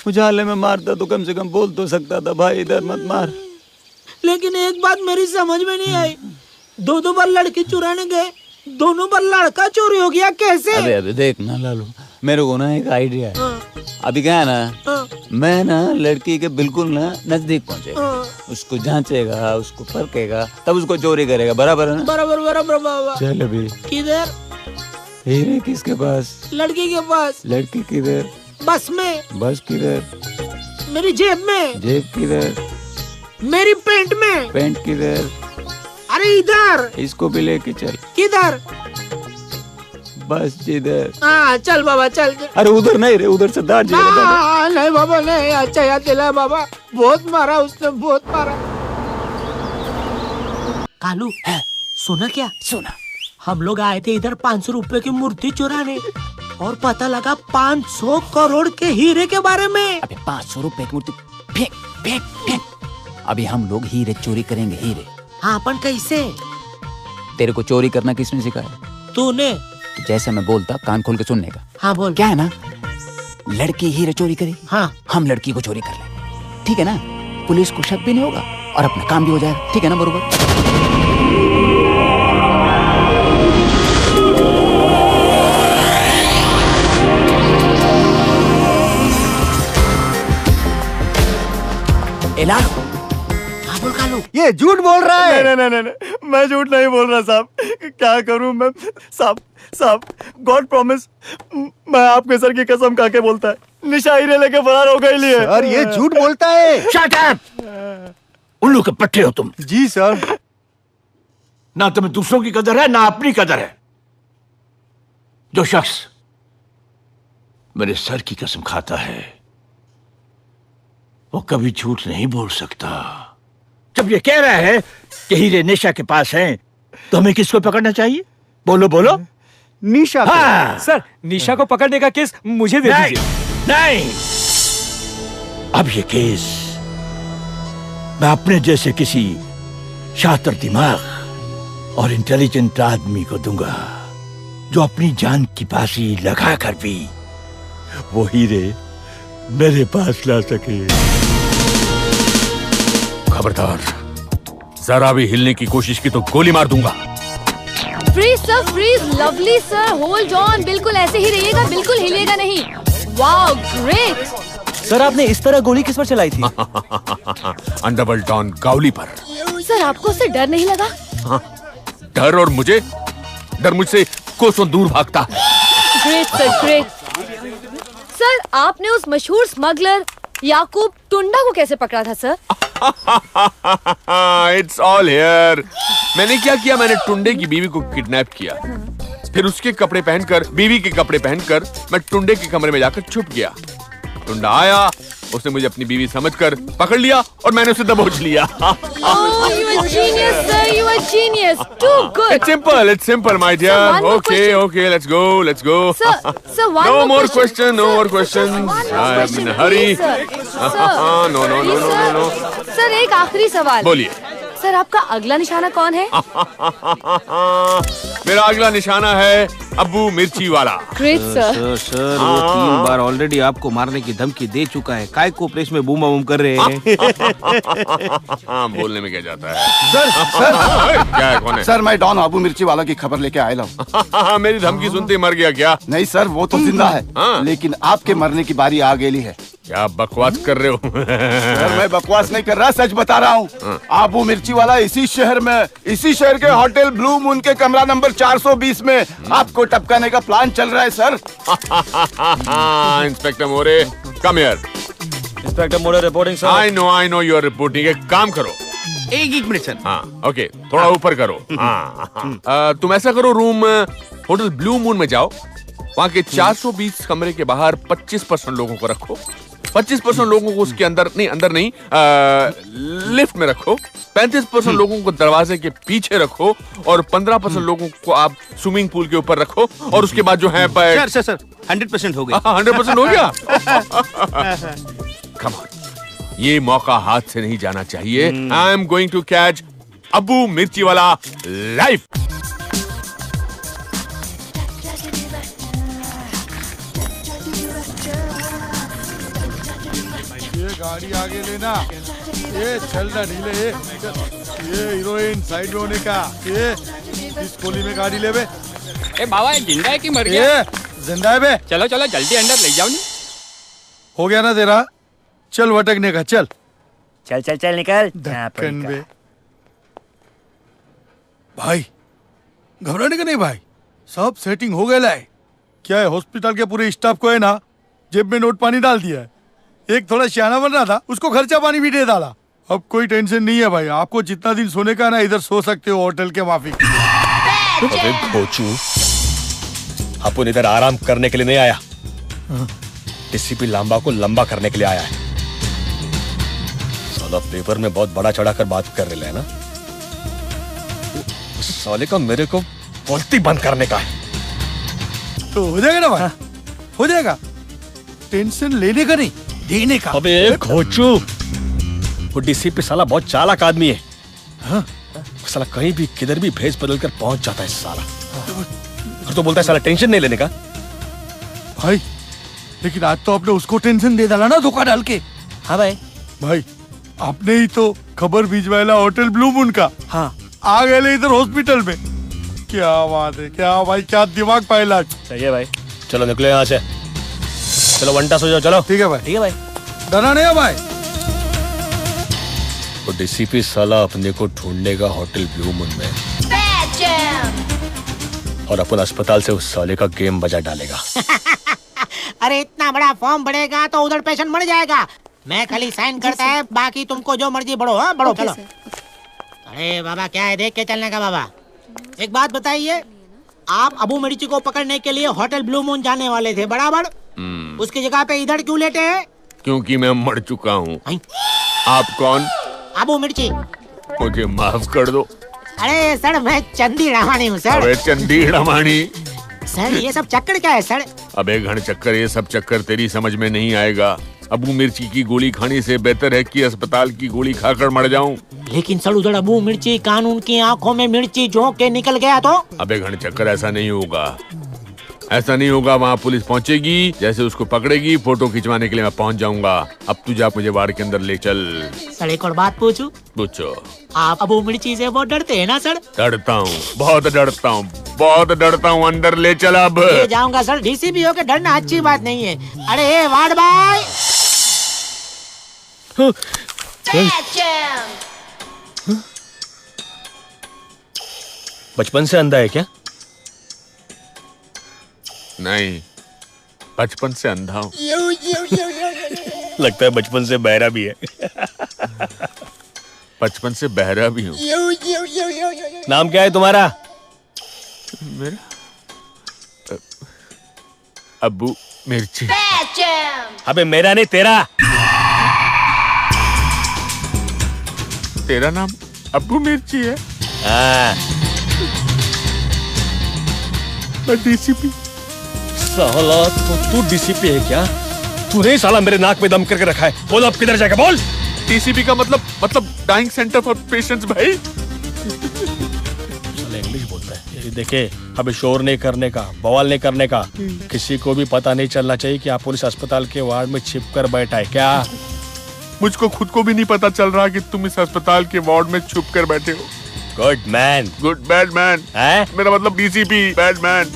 उजाले में मारता तो कम से कम बोल तो सकता था भाई इधर मत मार। लेकिन एक बात मेरी समझ में नहीं आई, दो बार लड़की चुराने गए, दोनों बार लड़का चोरी हो गया, कैसे? अबे देख ना लालू, मेरे को ना एक आइडिया है। अभी क्या है ना, मैं ना लड़की के बिल्कुल ना नजदीक पहुंचेगा, उसको जांचेगा, उसको परखेगा, तब उसको चोरी करेगा। बराबर है ना? बराबर बराबर बाबा। चल अभी। किधर? हीरे किसके पास? लड़की के पास। लड़की किधर? बस में। बस किधर? मेरी जेब में। जेब किधर? मेरी पेंट में। पेंट किधर? अरे इधर। इसको भी लेके चल। किधर? बस जिधर। हाँ चल बाबा चल। अरे उधर नहीं रे, उधर से दाढ़ नहीं बाबा नहीं, अच्छा याद दिला बाबा, बहुत मारा उसने, बहुत मारा। कालू है, सुना क्या? सुना। हम लोग आए थे इधर 500 रुपए की मूर्ति चुराने और पता लगा 500 करोड़ के हीरे के बारे में। अबे 500 रुपए की मूर्ति फेंक फेंक फेंक। अभी हम लोग हीरे चोरी करेंगे, हीरे। हाँ अपन कैसे? तेरे को चोरी करना किसने सिखाया? तूने। जैसे मैं बोलता कान खोल के सुनने का। हाँ बोल। क्या है ना, लड़की हीरे चोरी करी, हाँ हम लड़की को चोरी कर ले, ठीक है ना? पुलिस को शक भी नहीं होगा और अपना काम भी हो जाएगा, ठीक है ना? बरोबर। ये झूठ बोल रहा है। नहीं, मैं झूठ नहीं बोल रहा साहब। क्या करूं मैं साहब, गॉड प्रॉमिस, मैं आपके सर की कसम खा के बोलता है, निशा हीरे लेके फरार हो गई लिए। सर ये झूठ बोलता है। Shut up! उल्लू के पट्टे हो तुम। जी सर। ना तुम्हें दूसरों की कदर है ना अपनी कदर है। जो शख्स मेरे सर की कसम खाता है वो कभी झूठ नहीं बोल सकता। जब ये कह रहा है कि हीरे निशा के पास हैं, तो हमें किसको पकड़ना चाहिए? बोलो बोलो। निशा। हाँ। सर, निशा को पकड़ने का केस मुझे दे दीजिए। नहीं, अब ये केस मैं अपने जैसे किसी शातिर दिमाग और इंटेलिजेंट आदमी को दूंगा, जो अपनी जान की बाजी लगा कर भी वो हीरे मेरे पास ला सके। खबरदार, जरा भी हिलने की कोशिश की तो गोली मार दूंगा। Freeze sir, freeze. Lovely sir, hold on. बिल्कुल ऐसे ही रहिएगा, बिल्कुल हिलिएगा नहीं। Wow, great. सर आपने इस तरह गोली किस पर चलाई थी? अंडरवर्ल्ड डॉन गावली पर। सर आपको उससे डर नहीं लगा? हाँ, डर? और मुझे डर मुझसे कोसों दूर भागता है। Great sir, great. सर आपने उस मशहूर स्मगलर याकूब टुंडा को कैसे पकड़ा था सर? It's all here. मैंने क्या किया, मैंने टुंडे की बीवी को किडनैप किया, फिर उसके कपड़े पहनकर, बीवी के कपड़े पहनकर मैं टुंडे के कमरे में जाकर छुप गया। टुंडा आया, उसने मुझे अपनी बीवी समझकर पकड़ लिया और मैंने उसे दबोच लिया। Oh, you are genius, sir. You are genius. Too good. It's simple, my dear. Sir, one more question. Okay, let's go. Sir, one no more more question. No more questions. I am in a hurry. No. Sir एक आखिरी सवाल। बोलिए। Sir आपका अगला निशाना कौन है? मेरा अगला निशाना है अब्बू मिर्ची वाला। Great sir. सर वो 3 बार ऑलरेडी आपको मारने की धमकी दे चुका है। काय को प्रेस में बूम बूम कर रहे हैं? बोलने में क्या जाता है? सर क्या है, कौन है? सर मैं डॉन अबू मिर्ची वाला की खबर लेके आया हूँ। मेरी धमकी सुनते मर गया क्या? नहीं सर, वो तो जिंदा है, लेकिन आपके मरने की बारी आ गई है। क्या बकवास कर रहे हो? सर मैं बकवास नहीं कर रहा, सच बता रहा हूँ। आबू मिर्ची वाला इसी शहर के होटल ब्लू मून के कमरा नंबर 420 में आपको टपकाने का प्लान चल रहा है sir. Inspector More, come here. Inspector More reporting sir. I know you are reporting. एक काम करो, एक मिनट सर। हाँ ओके, थोड़ा ऊपर करो। हाँ तुम ऐसा करो, रूम होटल ब्लू मून में जाओ, वहाँ के 420 कमरे के बाहर 25% लोगों को रखो, 25% लोगों को उसके अंदर नहीं लिफ्ट में रखो, 35% लोगों को दरवाजे के पीछे रखो और 15% लोगों को आप स्विमिंग पूल के ऊपर रखो। और उसके बाद जो है सर 100% हो गया। 100% हो गया। कम ऑन, ये मौका हाथ से नहीं जाना चाहिए। I am going to catch Abu मिर्ची वाला लाइव। ये गाड़ी आगे लेना, ये चलना ढीले, ये हीरोइन साइड में होने का, ये इस कोली में गाड़ी ले बे। ए बाबा जिंदा है कि मर गया? जिंदा है बे। चलो जल्दी अंदर ले जाओ। नहीं हो गया ना तेरा, चल भटकने का, चल निकल। धक्कन बे। भाई घबराने का नहीं भाई, सब सेटिंग हो गया है। क्या है, हॉस्पिटल के पूरे स्टाफ को है ना जेब में नोट पानी डाल दिया है। एक थोड़ा सियाना बन रहा था, उसको खर्चा पानी भी दे डाला। अब कोई टेंशन नहीं है भाई, आपको जितना दिन सोने का ना इधर सो सकते हो होटल के माफी। अबे भोचू, अपन इधर आराम करने के लिए नहीं आया, डीसीपी लांबा को लंबा करने के लिए आया है। साला पेपर में बहुत बड़ा चढ़ा कर बात कर रहे हैं ना, साले का मेरे को बोलती बंद करने का है। तो हो जाएगा ना भाई, हो जाएगा, टेंशन लेने का नहीं देने का। अबे घोचू, वो डीसीपी साला बहुत चालाक आदमी है। हाँ? साला कहीं भी किधर भी भेज बदल कर पहुंच जाता है साला। और तो बोलता है साला टेंशन नहीं लेने का। भाई लेकिन आज तो आपने उसको टेंशन दे डाला ना धोखा डाल के। हाँ भाई आपने ही तो खबर भिजवाया होटल ब्लू मून का। हाँ आ गए इधर हॉस्पिटल में। क्या बात है, क्या भाई, क्या दिमाग पायला। सही है भाई, चलो निकलो यहाँ से, चलो वंटा सो जाओ। चलो ठीक है भाई, ठीक है भाई, डरना नहीं है भाई। वो डीसीपी साला अपने को ढूंढने का होटल ब्लू मून में, और अपन अस्पताल से उस साले का गेम बजा डालेगा। अरे इतना बड़ा फॉर्म भरेगा तो उधर पेशेंट मर जाएगा। मैं खाली साइन करता है, बाकी तुमको जो मर्जी बढ़ो। हाँ बढ़ो, चलो। अरे बाबा क्या है, देख के चलने का बाबा। एक बात बताइए, आप अबू मिर्ची को पकड़ने के लिए होटल ब्लू मून जाने वाले थे बराबर, उसकी जगह पे इधर क्यों लेटे हैं? क्योंकि मैं मर चुका हूँ। आप कौन? अबू मिर्ची। मुझे माफ कर दो। अरे सर मैं चंदी रमानी हूँ सर। अबे चंदी रमानी। सर ये सब चक्कर क्या है सर? अबे घन चक्कर, ये सब चक्कर तेरी समझ में नहीं आएगा। अबू मिर्ची की गोली खाने से बेहतर है कि अस्पताल की गोली खाकर मर जाऊं। लेकिन सर उधर अबू मिर्ची कानून की आंखों में मिर्ची झोंक के निकल गया तो? अबे घन चक्कर, ऐसा नहीं होगा, ऐसा नहीं होगा। वहाँ पुलिस पहुँचेगी, जैसे उसको पकड़ेगी, फोटो खिंचवाने के लिए मैं पहुँच जाऊंगा। अब तू जा, मुझे वार्ड के अंदर ले चल। सर एक और बात पूछूं? पूछो। आप अबू मिर्ची से बहुत डरते हैं ना सर? डरता हूँ, बहुत डरता हूँ, बहुत डरता हूँ। अंदर ले चल अब। ले जाऊंगा सर, डीसीपी होके डरना अच्छी बात नहीं है। अरे वार्ड बॉय। बचपन से अंधा है क्या? नहीं, बचपन से अंधा हूँ। लगता है बचपन से बहरा भी है। बचपन से बहरा भी हूँ। नाम क्या है तुम्हारा? मेरा अबू मिर्ची। अबे मेरा नहीं, तेरा। तेरा नाम अबू मिर्ची है? हाँ। मैं डीसीपी। साला तो तू डीसीपी है क्या? तूने साला मेरे नाक में दम करके रखा है। बोल अब किधर जाएगा, बोल। डीसीपी का मतलब डाइंग सेंटर फॉर पेशेंट्स भाई। साला इंग्लिश बोलता है। ये देखे, अभी शोर नहीं करने का, बवाल नहीं करने का। किसी को भी पता नहीं चलना चाहिए कि आप पुलिस अस्पताल के वार्ड में छिप कर बैठा है क्या? मुझको खुद को भी नहीं पता चल रहा कि तुम इस अस्पताल के वार्ड में छुप कर बैठे हो। Good man. Good bad man है? मेरा मतलब डीसीपी बैड मैन।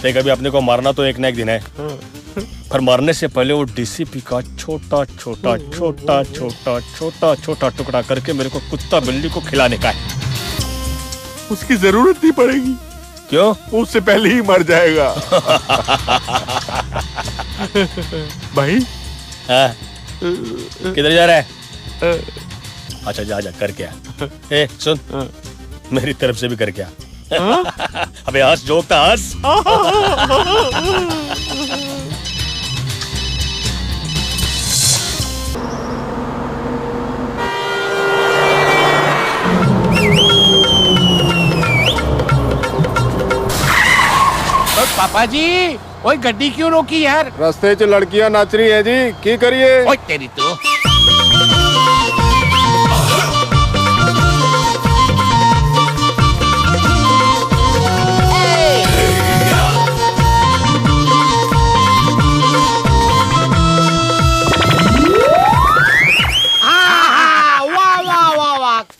देख अभी अपने को मारना तो एक ना एक दिन है। पर मरने से पहले वो डीसीपी का छोटा छोटा छोटा छोटा छोटा छोटा टुकड़ा करके मेरे को कुत्ता बिल्ली को खिलाने का है। उसकी जरूरत नहीं पड़ेगी। क्यों? उससे पहले ही मर जाएगा। भाई किधर जा रहा है? अच्छा जा जा करके आ। ए सुन, मेरी तरफ से भी करके आ। अबे हंस, जोकता हंस। पापा जी, ओए गड्डी क्यों रोकी यार? रास्ते च लड़कियां नाच रही है जी, की करिए? ओए तेरी तो।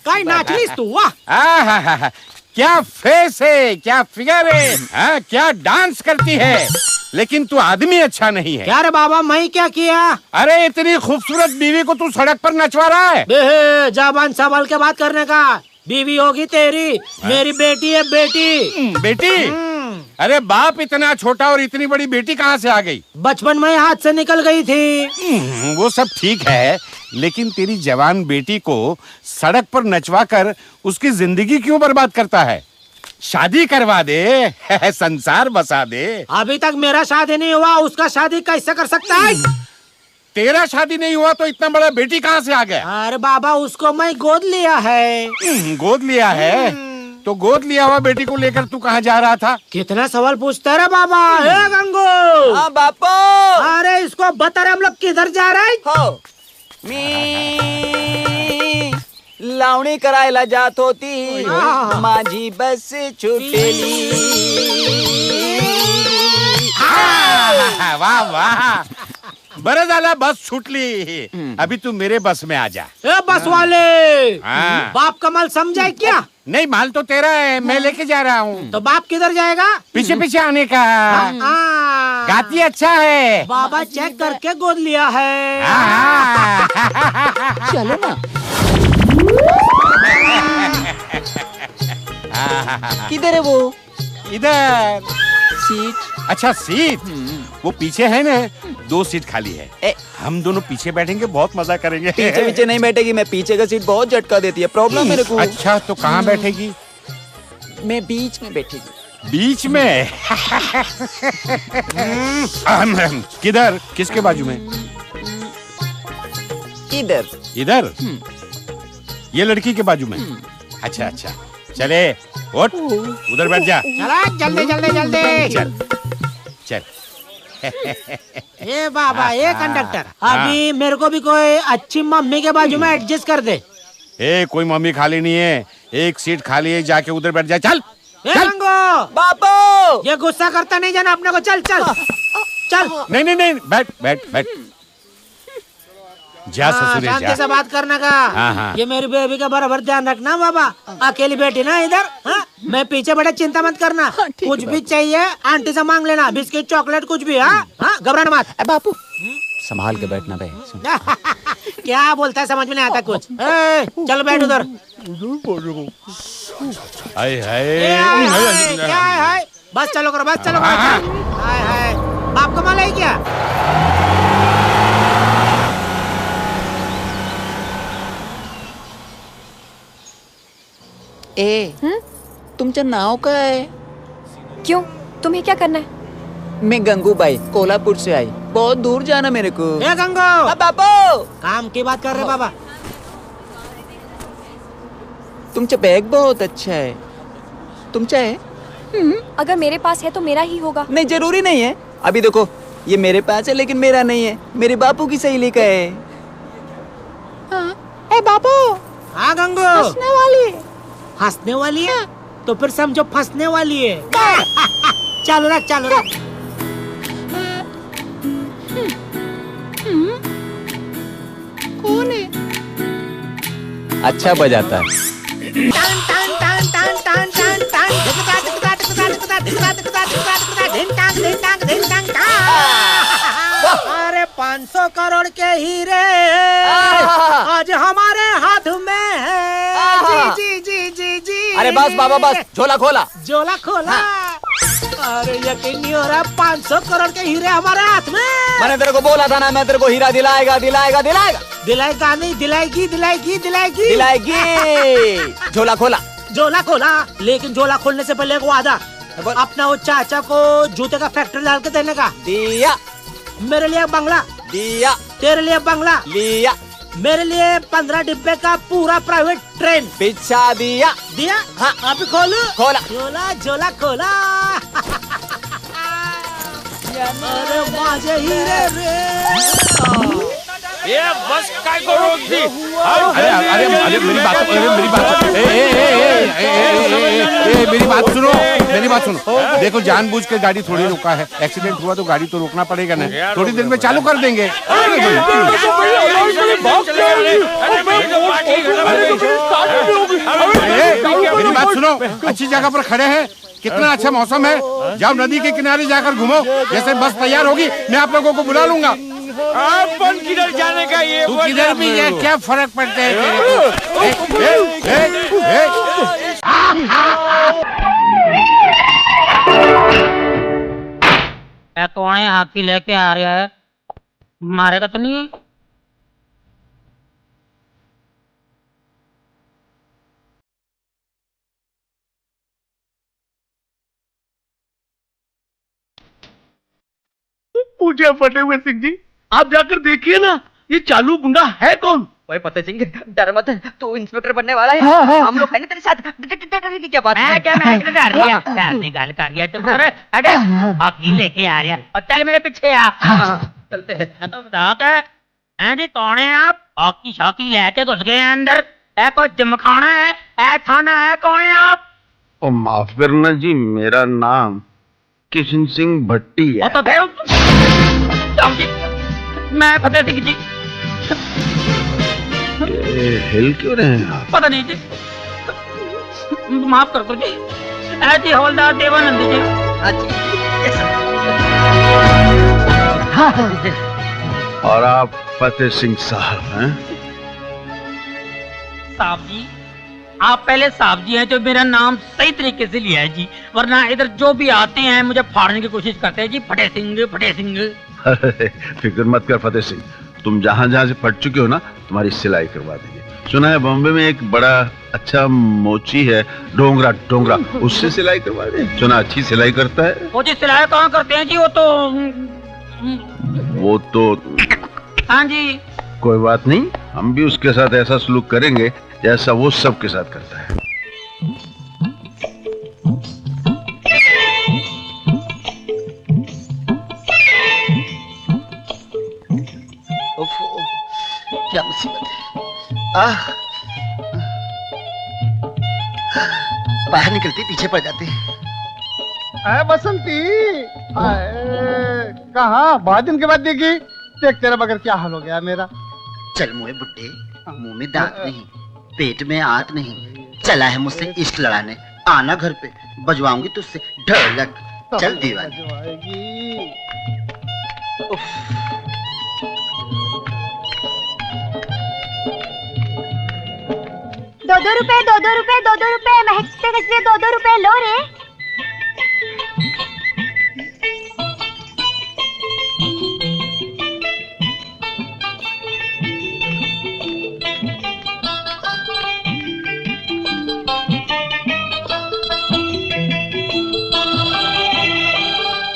काय नाचलीस तू? वाह! क्या फेस है, क्या फिगर है, क्या डांस करती है। लेकिन तू आदमी अच्छा नहीं है। क्या रे बाबा, मैं क्या किया? अरे इतनी खूबसूरत बीवी को तू सड़क पर नचवा रहा है। जबान संभाल के बात करने का। बीवी होगी तेरी, मेरी बेटी है। बेटी? बेटी? अरे बाप इतना छोटा और इतनी बड़ी बेटी कहाँ से आ गई? बचपन में हाथ से निकल गई थी। वो सब ठीक है, लेकिन तेरी जवान बेटी को सड़क पर नचवा कर उसकी जिंदगी क्यों बर्बाद करता है? शादी करवा दे, संसार बसा दे। अभी तक मेरा शादी नहीं हुआ, उसका शादी कैसे कर सकता है? तेरा शादी नहीं हुआ तो इतना बड़ा बेटी कहाँ से आ गया? अरे बाबा, उसको मैं गोद लिया है। गोद लिया है? तो गोद लिया हुआ बेटी को लेकर तू कहाँ जा रहा था? कितना सवाल पूछता है बाबा। ए गंगू। हाँ बापू। अरे इसको बता रहे हम लोग किधर जा रहे हैं? लावणी करायला जात होती, माझी बस छुटेली। वाह वाह, बरं झालं बस छूटली। अभी तू मेरे बस में आ जा। ए बस वाले, बाप का माल समझा क्या? नहीं, माल तो तेरा है, मैं लेके जा रहा हूँ। तो बाप किधर जाएगा? पीछे पीछे आने का। गाती अच्छा है। बाबा चेक करके गोद लिया है। चलो ना। किधर है वो? इधर सीट। अच्छा सीट, वो पीछे है ना, 2 सीट खाली है। हम दोनों पीछे बैठेंगे, बहुत मजा करेंगे। पीछे पीछे नहीं बैठेगी, मैं पीछे का सीट बहुत झटका देती है, प्रॉब्लम मेरे को। अच्छा तो कहाँ बैठेगी? मैं बीच में बैठेगी। बीच में? किधर? किसके बाजू में? इधर। इधर? ये लड़की के बाजू में? अच्छा अच्छा, चले उठ, उधर बैठ जा। चला, जल्दी जल्दी जल्दी। चल चल। ए बाबा, ए कंडक्टर, अभी मेरे को भी कोई अच्छी मम्मी के बाजू में एडजस्ट कर दे। ए कोई मम्मी खाली नहीं है, एक सीट खाली है, जाके उधर बैठ जा। चल गंगो। बापू, ये गुस्सा करता नहीं जाना अपने को। चल चल चल। नहीं नहीं नहीं, बैठ बैठ बैठ। जा ससुरे जा। शांति से बात करने का। हाँ। ये मेरी बेबी का बराबर ध्यान रखना बाबा। अकेली बेटी ना इधर। मैं पीछे बैठा, चिंता मत करना। कुछ भी चाहिए आंटी से मांग लेना, बिस्किट चॉकलेट कुछ भी। घबराना मत। बापू संभाल के बैठना बे। क्या बोलता है, समझ में नहीं आता कुछ। चल बैठ उधर। हाय क्या है? बस चलो करो, बस चलो करो। बाप का माल है क्या? तुमचं नाव काय? क्यों, तुम्हें क्या करना है? मैं गंगूबाई, कोल्हापुर से आई, बहुत दूर जाना मेरे को। ए गंगू। बाबू, काम की बात कर रहे बाबा। तुमचा बैग बहुत अच्छा है, तुमचा है? अगर मेरे पास है तो मेरा ही होगा। नहीं, जरूरी नहीं है। अभी देखो, ये मेरे पास है लेकिन मेरा नहीं है, मेरे बापू की सहेली का है। ए बापू। हाँ गंगू। हंसने वाली? हंसने वाली है तो फिर समझो फंसने वाली है। चालू रख, चालू रख। कौन है? अच्छा बजाता है। 500 करोड़ के हीरे आज हमारे हाथ में है। जी जी जी जी जी। अरे बस बाबा बस, झोला खोला। झोला खोला। अरे यकीन नहीं हो रहा, 500 करोड़ के हीरे हमारे हाथ में। मैंने तेरे को बोला था ना, मैं तेरे को हीरा दिलाएगा दिलाएगा दिलाएगा। दिलाएगा नहीं, दिलाएगी दिलाएगी दिलाएगी दिलाएगी। झोला खोला। झोला खोला, लेकिन झोला खोलने से पहले एक वादा, अपना वो चाचा को जूते का फैक्ट्री डाल के देने का। दिया। मेरे लिए बंगला। दिया। तेरे लिए बंगला। लिया। मेरे लिए 15 डिब्बे का पूरा प्राइवेट ट्रेन। बिछा दिया। दिया। हाँ अभी खोलू। खोला। झोला झोला खोला। अरे बाजे हीरे रे। ये बस काय को रोक दी। अरे अरे अरे मेरी बात, अरे मेरी बात, मेरी बात सुनो, मेरी बात सुनो। देखो जानबूझ के गाड़ी थोड़ी रोका है, एक्सीडेंट हुआ तो गाड़ी तो रोकना पड़ेगा ना, थोड़ी देर में चालू कर देंगे। मेरी बात सुनो, अच्छी जगह पर खड़े हैं, कितना अच्छा मौसम है, जाओ नदी के किनारे जाकर घूमो, जैसे बस तैयार होगी मैं आप लोगों को बुला लूंगा। अपन किधर जाने का ये? तू किधर भी जाए क्या फर्क पड़ता है कौन है हाथी लेके आ रहा है? मारेगा तो नहीं? पूछिए फटे हुए सिंह जी, आप जाकर देखिए ना, ये चालू गुंडा है कौन? ओए फतेह सिंह, डर मत, तू इंस्पेक्टर बनने वाला है। हाँ, हाँ। हम लोग हैं ना तेरे साथ। डरने की क्या बात है? मैं क्या डर रही हूँ? प्यार निकाल कर गया तुम। अरे अरे हाथी लेके आ रहा है और चल मेरे पीछे आ। चलते हैं। तो बताओ क्या जी, कौन है आप? हॉकी शॉकी लेके घुस गए अंदर। है कोई जिमखाना है थाना है? कौन है आप? ओ माफ करना जी, मेरा नाम किशन सिंह भट्टी है। तो मैं फतेह सिंह जी। ये हिल क्यों रहे हैं आप? पता नहीं जी, माफ कर दो जी। जी हवलदार देवानंद जी। और आप फतेह सिंह साहब हैं? साहब जी, आप पहले साहब जी हैं जो मेरा नाम सही तरीके से लिया है जी, वरना इधर जो भी आते हैं मुझे फाड़ने की कोशिश करते हैं जी। फतेह सिंह फतेह सिंह। अरे फिक्र मत कर फतेह सिंह, तुम जहाँ जहाँ से फट चुके हो ना, तुम्हारी सिलाई करवा देंगे। सुना है बॉम्बे में एक बड़ा अच्छा मोची है, डोंगरा डोंगरा, उससे सिलाई करवा दे। सुना अच्छी सिलाई करता है। वो जी सिलाई कहाँ करते हैं जी? वो तो हाँ जी। कोई बात नहीं, हम भी उसके साथ ऐसा सलूक करेंगे जैसा वो सबके साथ करता है। क्या मुसीबत है। बाहर निकलते पीछे पड़ जाते हैं। बसंती, कहाँ बहुत दिन के बाद देखी। देख तेरा बगैर क्या हाल हो गया मेरा। चल मुए बुड्ढे, मुंह में दांत नहीं, पेट में आंत नहीं, चला है मुझसे इश्क लड़ाने। आना घर पे, बजवाऊंगी तुझसे ढोलक। चल दीवानी। दो रुपए 2 रुपए महकते गजरे 2 रुपए लो रे।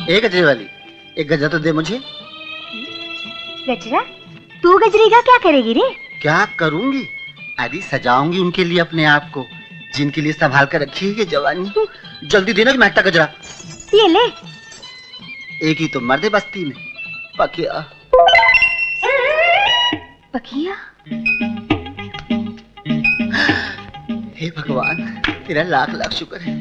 एक गजरे वाली, एक गजरा तो दे मुझे। गजरा? तू गजरे का क्या करेगी रे? क्या करूंगी? अरे सजाऊंगी उनके लिए अपने आप को, जिनके लिए संभाल कर रखी है ये जवानी। जल्दी देना कि महकता गजरा। ये ले। एक ही तो मर्द है बस्ती में, पकिया। पकिया? हे भगवान, तेरा लाख लाख शुक्र है।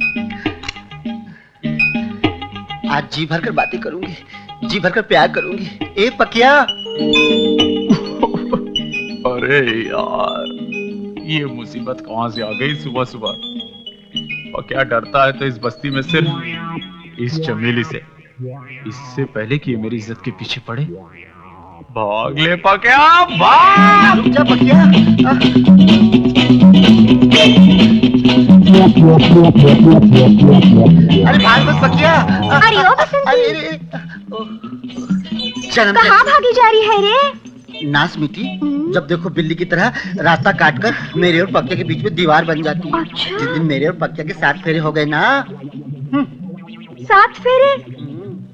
आज जी भर कर बातें करूंगी, जी भर कर प्यार करूंगी। ए पकिया। अरे यार, ये मुसीबत कहाँ से आ गई सुबह सुबह। और क्या डरता है तो इस बस्ती में सिर्फ इस चमेली से, इससे पहले कि ये मेरी इज्जत के पीछे पड़े भाग ले पकिया, भाग। रुक जा पकिया। अरे भाग मत पकिया। अरे ओ बसंती, कहाँ भागी जा रही है रे? नास मिट्टी, जब देखो बिल्ली की तरह रास्ता काटकर मेरे और पकिया के बीच में दीवार बन जाती है। अच्छा। जिस दिन मेरे और पकिया के 7 फेरे हो गए ना। 7 फेरे?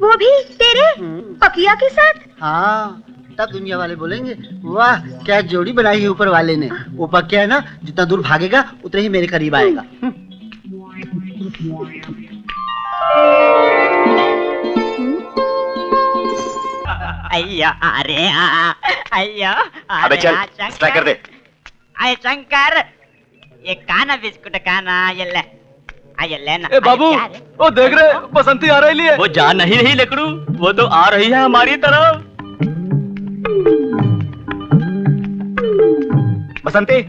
वो भी तेरे पकिया के साथ? हाँ, तब दुनिया वाले बोलेंगे वाह क्या जोड़ी बनाई है ऊपर वाले ने। वो पकिया है ना, जितना दूर भागेगा उतने ही मेरे करीब आएगा। अय्या अरे अय्या अबे चल, स्ट्राइक कर दे। अरे शंकर, ये खाना बिस्कुट खाना, ये ले, ये लेना। ए बाबू, वो देख रहे बसंती आ रही है। वो जा नहीं रही लकड़ू, वो तो आ रही है हमारी तरफ। बसंती,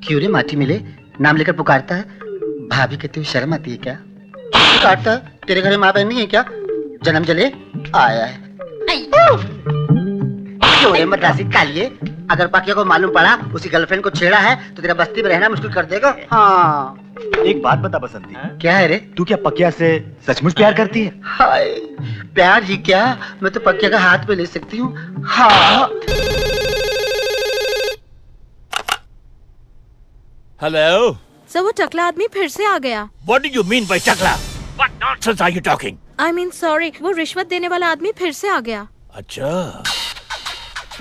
क्यों रे माटी मिले नाम लेकर पुकारता है? भाभी कहते हुए शर्म आती है क्या? पुकारता है, तेरे घर में माँ बहन नहीं है क्या? जन्म जले आया है। क्यों रे मद्रासी कालिए, अगर पकिया को मालूम पड़ा उसकी गर्लफ्रेंड को छेड़ा है तो तेरा बस्ती में रहना मुश्किल कर देगा। हाँ, एक बात बता बसंती, क्या है रे? तू क्या पकिया से सचमुच प्यार करती है? हाय, प्यार ही क्या, मैं तो पकिया का हाथ पे ले सकती हूँ। हाँ। हेलो सर, वो टकला आदमी फिर से आ गया। What do you mean by टकला? What nonsense are you talking? I mean sorry, वो रिश्वत देने वाला आदमी फिर से आ गया। अच्छा,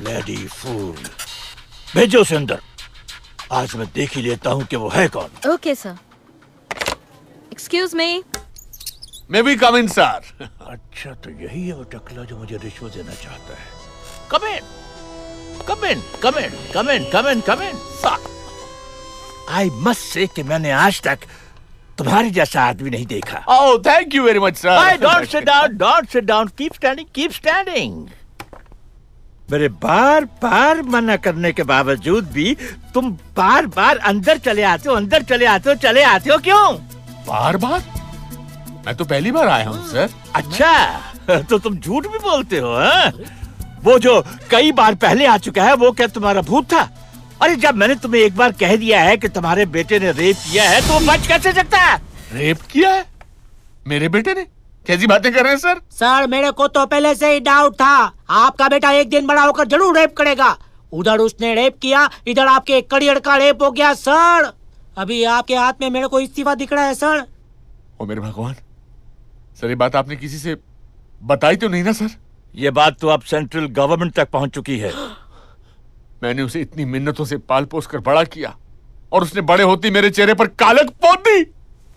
लेडी फूल, भेजो उसे अंदर। आज मैं देख ही लेता हूँ कि वो है कौन। Okay sir. Excuse me. मैं भी कम इन सर। अच्छा, तो यही है वो टकला जो मुझे रिश्वत देना चाहता है। कम इन, कम इन, कम इन, कम इन, कम इन, कम इन। सर, आई मस्ट से कि मैंने आज तक तुम्हारे जैसा आदमी नहीं देखा। Oh, thank you very much sir. Don't sit down, don't sit down, keep standing, keep standing. मेरे बार बार मना करने के बावजूद भी तुम बार बार अंदर चले आते हो, अंदर चले आते हो, चले आते हो क्यों? बार बार? मैं तो पहली बार आया हूँ सर। अच्छा, तो तुम झूठ भी बोलते हो हाँ? वो जो कई बार पहले आ चुका है वो क्या तुम्हारा भूत था? अरे जब मैंने तुम्हें एक बार कह दिया है कि तुम्हारे बेटे ने रेप किया है तो बच कैसे सकता है? रेप किया है? मेरे बेटे ने? कैसी बातें कर रहे हैं सर? सर, मेरे को तो पहले से ही डाउट था, आपका बेटा एक दिन बड़ा होकर जरूर रेप करेगा। उधर उसने रेप किया, इधर आपके करियर का रेप हो गया सर। अभी आपके हाथ में मेरे को इस्तीफा दिख रहा है सर। ओ मेरे भगवान, सर ये बात आपने किसी से बताई तो नहीं ना सर? ये बात तो अब सेंट्रल गवर्नमेंट तक पहुंच चुकी है। मैंने उसे इतनी मिन्नतों से पाल पोस कर बड़ा किया और उसने बड़े होती मेरे चेहरे पर कालक पोत दी।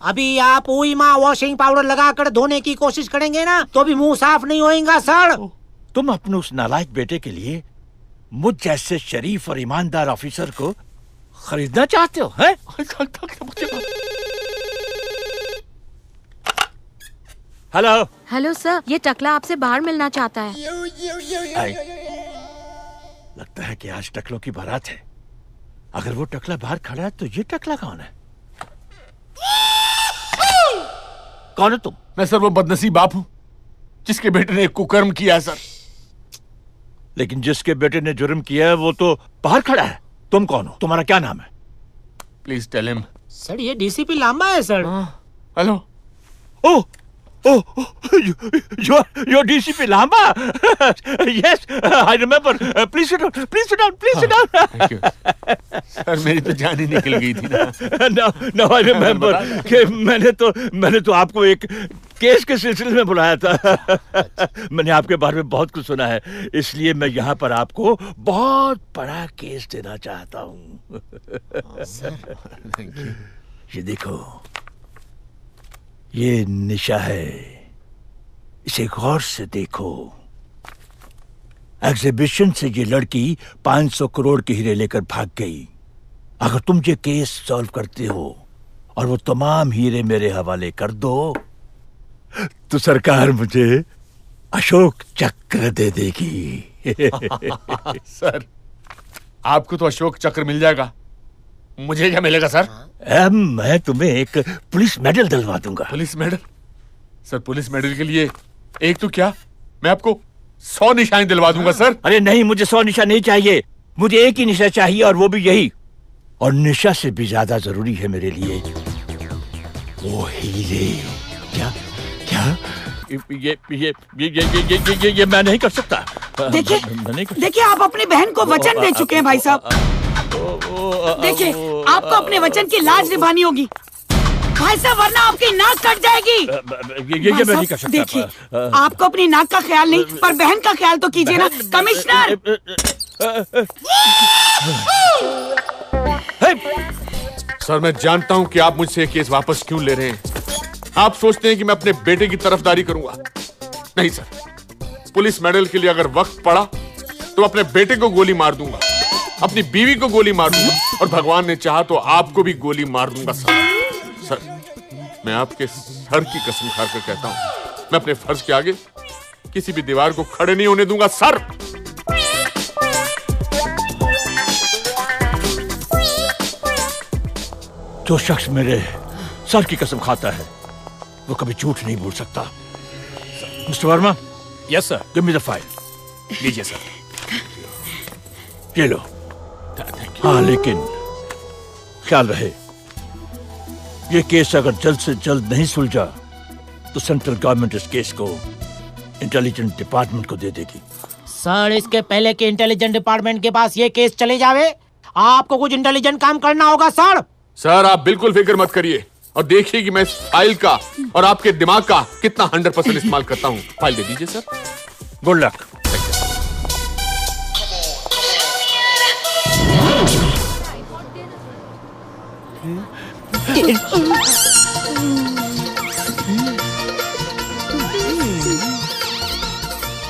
अभी आप उईमा वॉशिंग पाउडर लगाकर धोने की कोशिश करेंगे ना तो भी मुंह साफ नहीं होएगा सर। तुम अपने उस नालायक बेटे के लिए मुझ जैसे शरीफ और ईमानदार ऑफिसर को खरीदना चाहते हो हैं? हेलो हेलो सर, ये टकला आपसे बाहर मिलना चाहता है। लगता है कि आज टकलों की बारात है। अगर वो टकला बाहर खड़ा है तो ये टकला कौन है? कौन है तुम? मैं सर वो बदनसीब बाप हूं जिसके बेटे ने एक कुकर्म किया है सर। लेकिन जिसके बेटे ने जुर्म किया है वो तो बाहर खड़ा है। तुम कौन हो? तुम्हारा क्या नाम है? Please tell him. सर, ये डीसीपी लांबा है sir. Hello. Oh you're DCP Lamba? Yes, I remember. Please sit down. Please sit down. Please sit down. Thank you. Sir मेरी तो जान ही निकल गई थी ना। No, I remember कि मैंने तो आपको एक केस के सिलसिले में बुलाया था। मैंने आपके बारे में बहुत कुछ सुना है, इसलिए मैं यहाँ पर आपको बहुत बड़ा केस देना चाहता हूँ। ये देखो, ये निशा है, इसे गौर से देखो। एग्जीबिशन से ये लड़की 500 करोड़ के हीरे लेकर भाग गई। अगर तुम ये केस सॉल्व करते हो और वो तमाम हीरे मेरे हवाले कर दो तो सरकार मुझे अशोक चक्र दे देगी। सर, आपको तो अशोक चक्र मिल जाएगा, मुझे क्या मिलेगा सर? मैं तुम्हें एक पुलिस मेडल दिलवा दूंगा। Police medal? Sir police medal के लिए एक तो क्या, मैं आपको 100 निशानी दिलवा दूंगा सर। अरे नहीं, मुझे 100 निशा नहीं चाहिए, मुझे एक ही निशा चाहिए और वो भी यही। और निशा से भी ज्यादा जरूरी है मेरे लिए वो हीरे। क्या क्या ये मैं नहीं कर सकता। देखिए आप अपनी बहन को वचन दे चुके हैं भाई साहब। देखिए आपको अपने वचन की लाज निभानी होगी भाई साहब, वरना आपकी नाक कट जाएगी। ये मैं नहीं कर सकता। देखिए आपको अपनी नाक का ख्याल नहीं पर बहन का ख्याल तो कीजिए ना कमिश्नर। सर मैं जानता हूं कि आप मुझसे ये केस वापस क्यों ले रहे हैं। आप सोचते हैं कि मैं अपने बेटे की तरफदारी करूंगा। नहीं सर, पुलिस मेडल के लिए अगर वक्त पड़ा तो अपने बेटे को गोली मार दूंगा, अपनी बीवी को गोली मार दूंगा और भगवान ने चाहा तो आपको भी गोली मार दूंगा। सर मैं आपके सर की कसम खाकर कहता हूं, मैं अपने फर्ज के आगे किसी भी दीवार को खड़े नहीं होने दूंगा सर। जो शख्स मेरे सर की कसम खाता है वो कभी झूठ नहीं बोल सकता। Mister Verma. Yes sir. Give me the file. लीजिए सर। ये लो। हाँ लेकिन ख्याल रहे ये केस अगर जल्द से जल्द नहीं सुलझा तो सेंट्रल गवर्नमेंट इस केस को इंटेलिजेंस डिपार्टमेंट को दे देगी। सर इसके पहले कि इंटेलिजेंस डिपार्टमेंट के पास ये केस चले जावे आपको कुछ इंटेलिजेंट काम करना होगा सर। सर आप बिल्कुल फिक्र मत करिए और देखिए कि मैं इस फाइल का और आपके दिमाग का कितना 100% इस्तेमाल करता हूं। फाइल दे दीजिए सर। Good luck.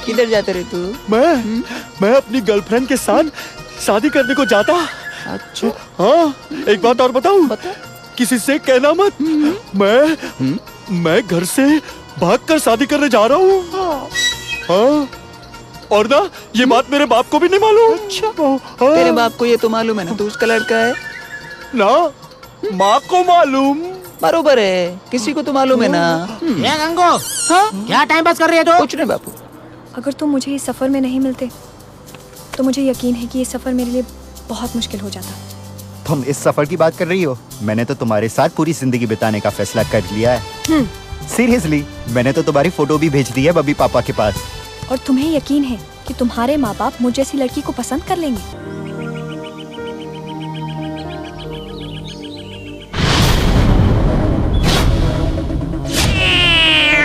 किधर जाते रहे तू? मैं अपनी गर्लफ्रेंड के साथ शादी करने को जाता। अच्छा हाँ, एक बात और बताऊं? किसी से कहना मत। मैं घर से भागकर शादी करने जा रहा हूँ। हाँ, और ना ये बात मेरे बाप को भी नहीं मालूम। अच्छा तेरे बाप को ये तो मालूम है ना तू उसका लड़का है ना? माँ को मालूम। बरोबर है, किसी को तो मालूम है ना। ये गंगो, हाँ? क्या टाइम पास कर रही है तू? कुछ नहीं बापू। अगर तुम मुझे इस सफर में नहीं मिलते तो मुझे यकीन है कि ये सफर मेरे लिए बहुत मुश्किल हो जाता। तुम इस सफर की बात कर रही हो? मैंने तो तुम्हारे साथ पूरी जिंदगी बिताने का फैसला कर लिया है। सीरियसली, मैंने तो तुम्हारी फोटो भी भेज दी है बबी पापा के पास। और तुम्हें यकीन है कि तुम्हारे माँ बाप मुझ जैसी लड़की को पसंद कर लेंगे?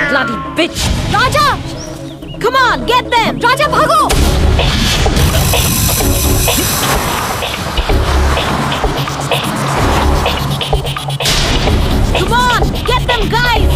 Bloody bitch! Raja! Come on, get them! राजा भागो! Come on, get them guys!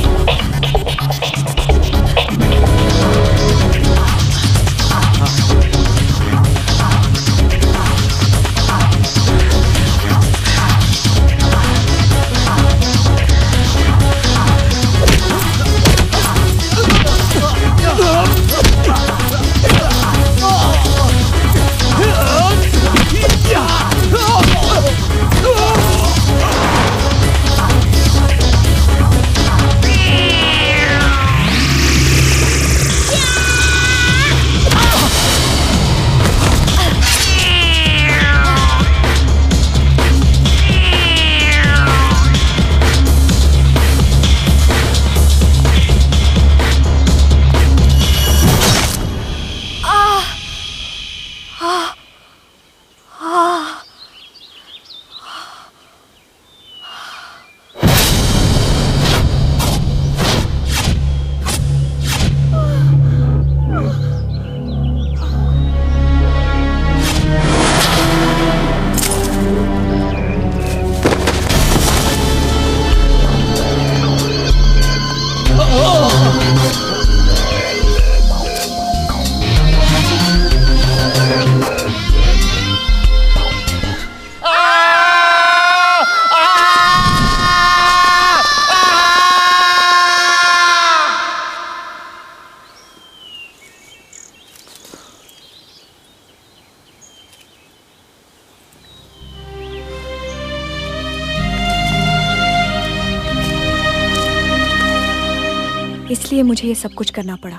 इसलिए मुझे ये सब कुछ करना पड़ा।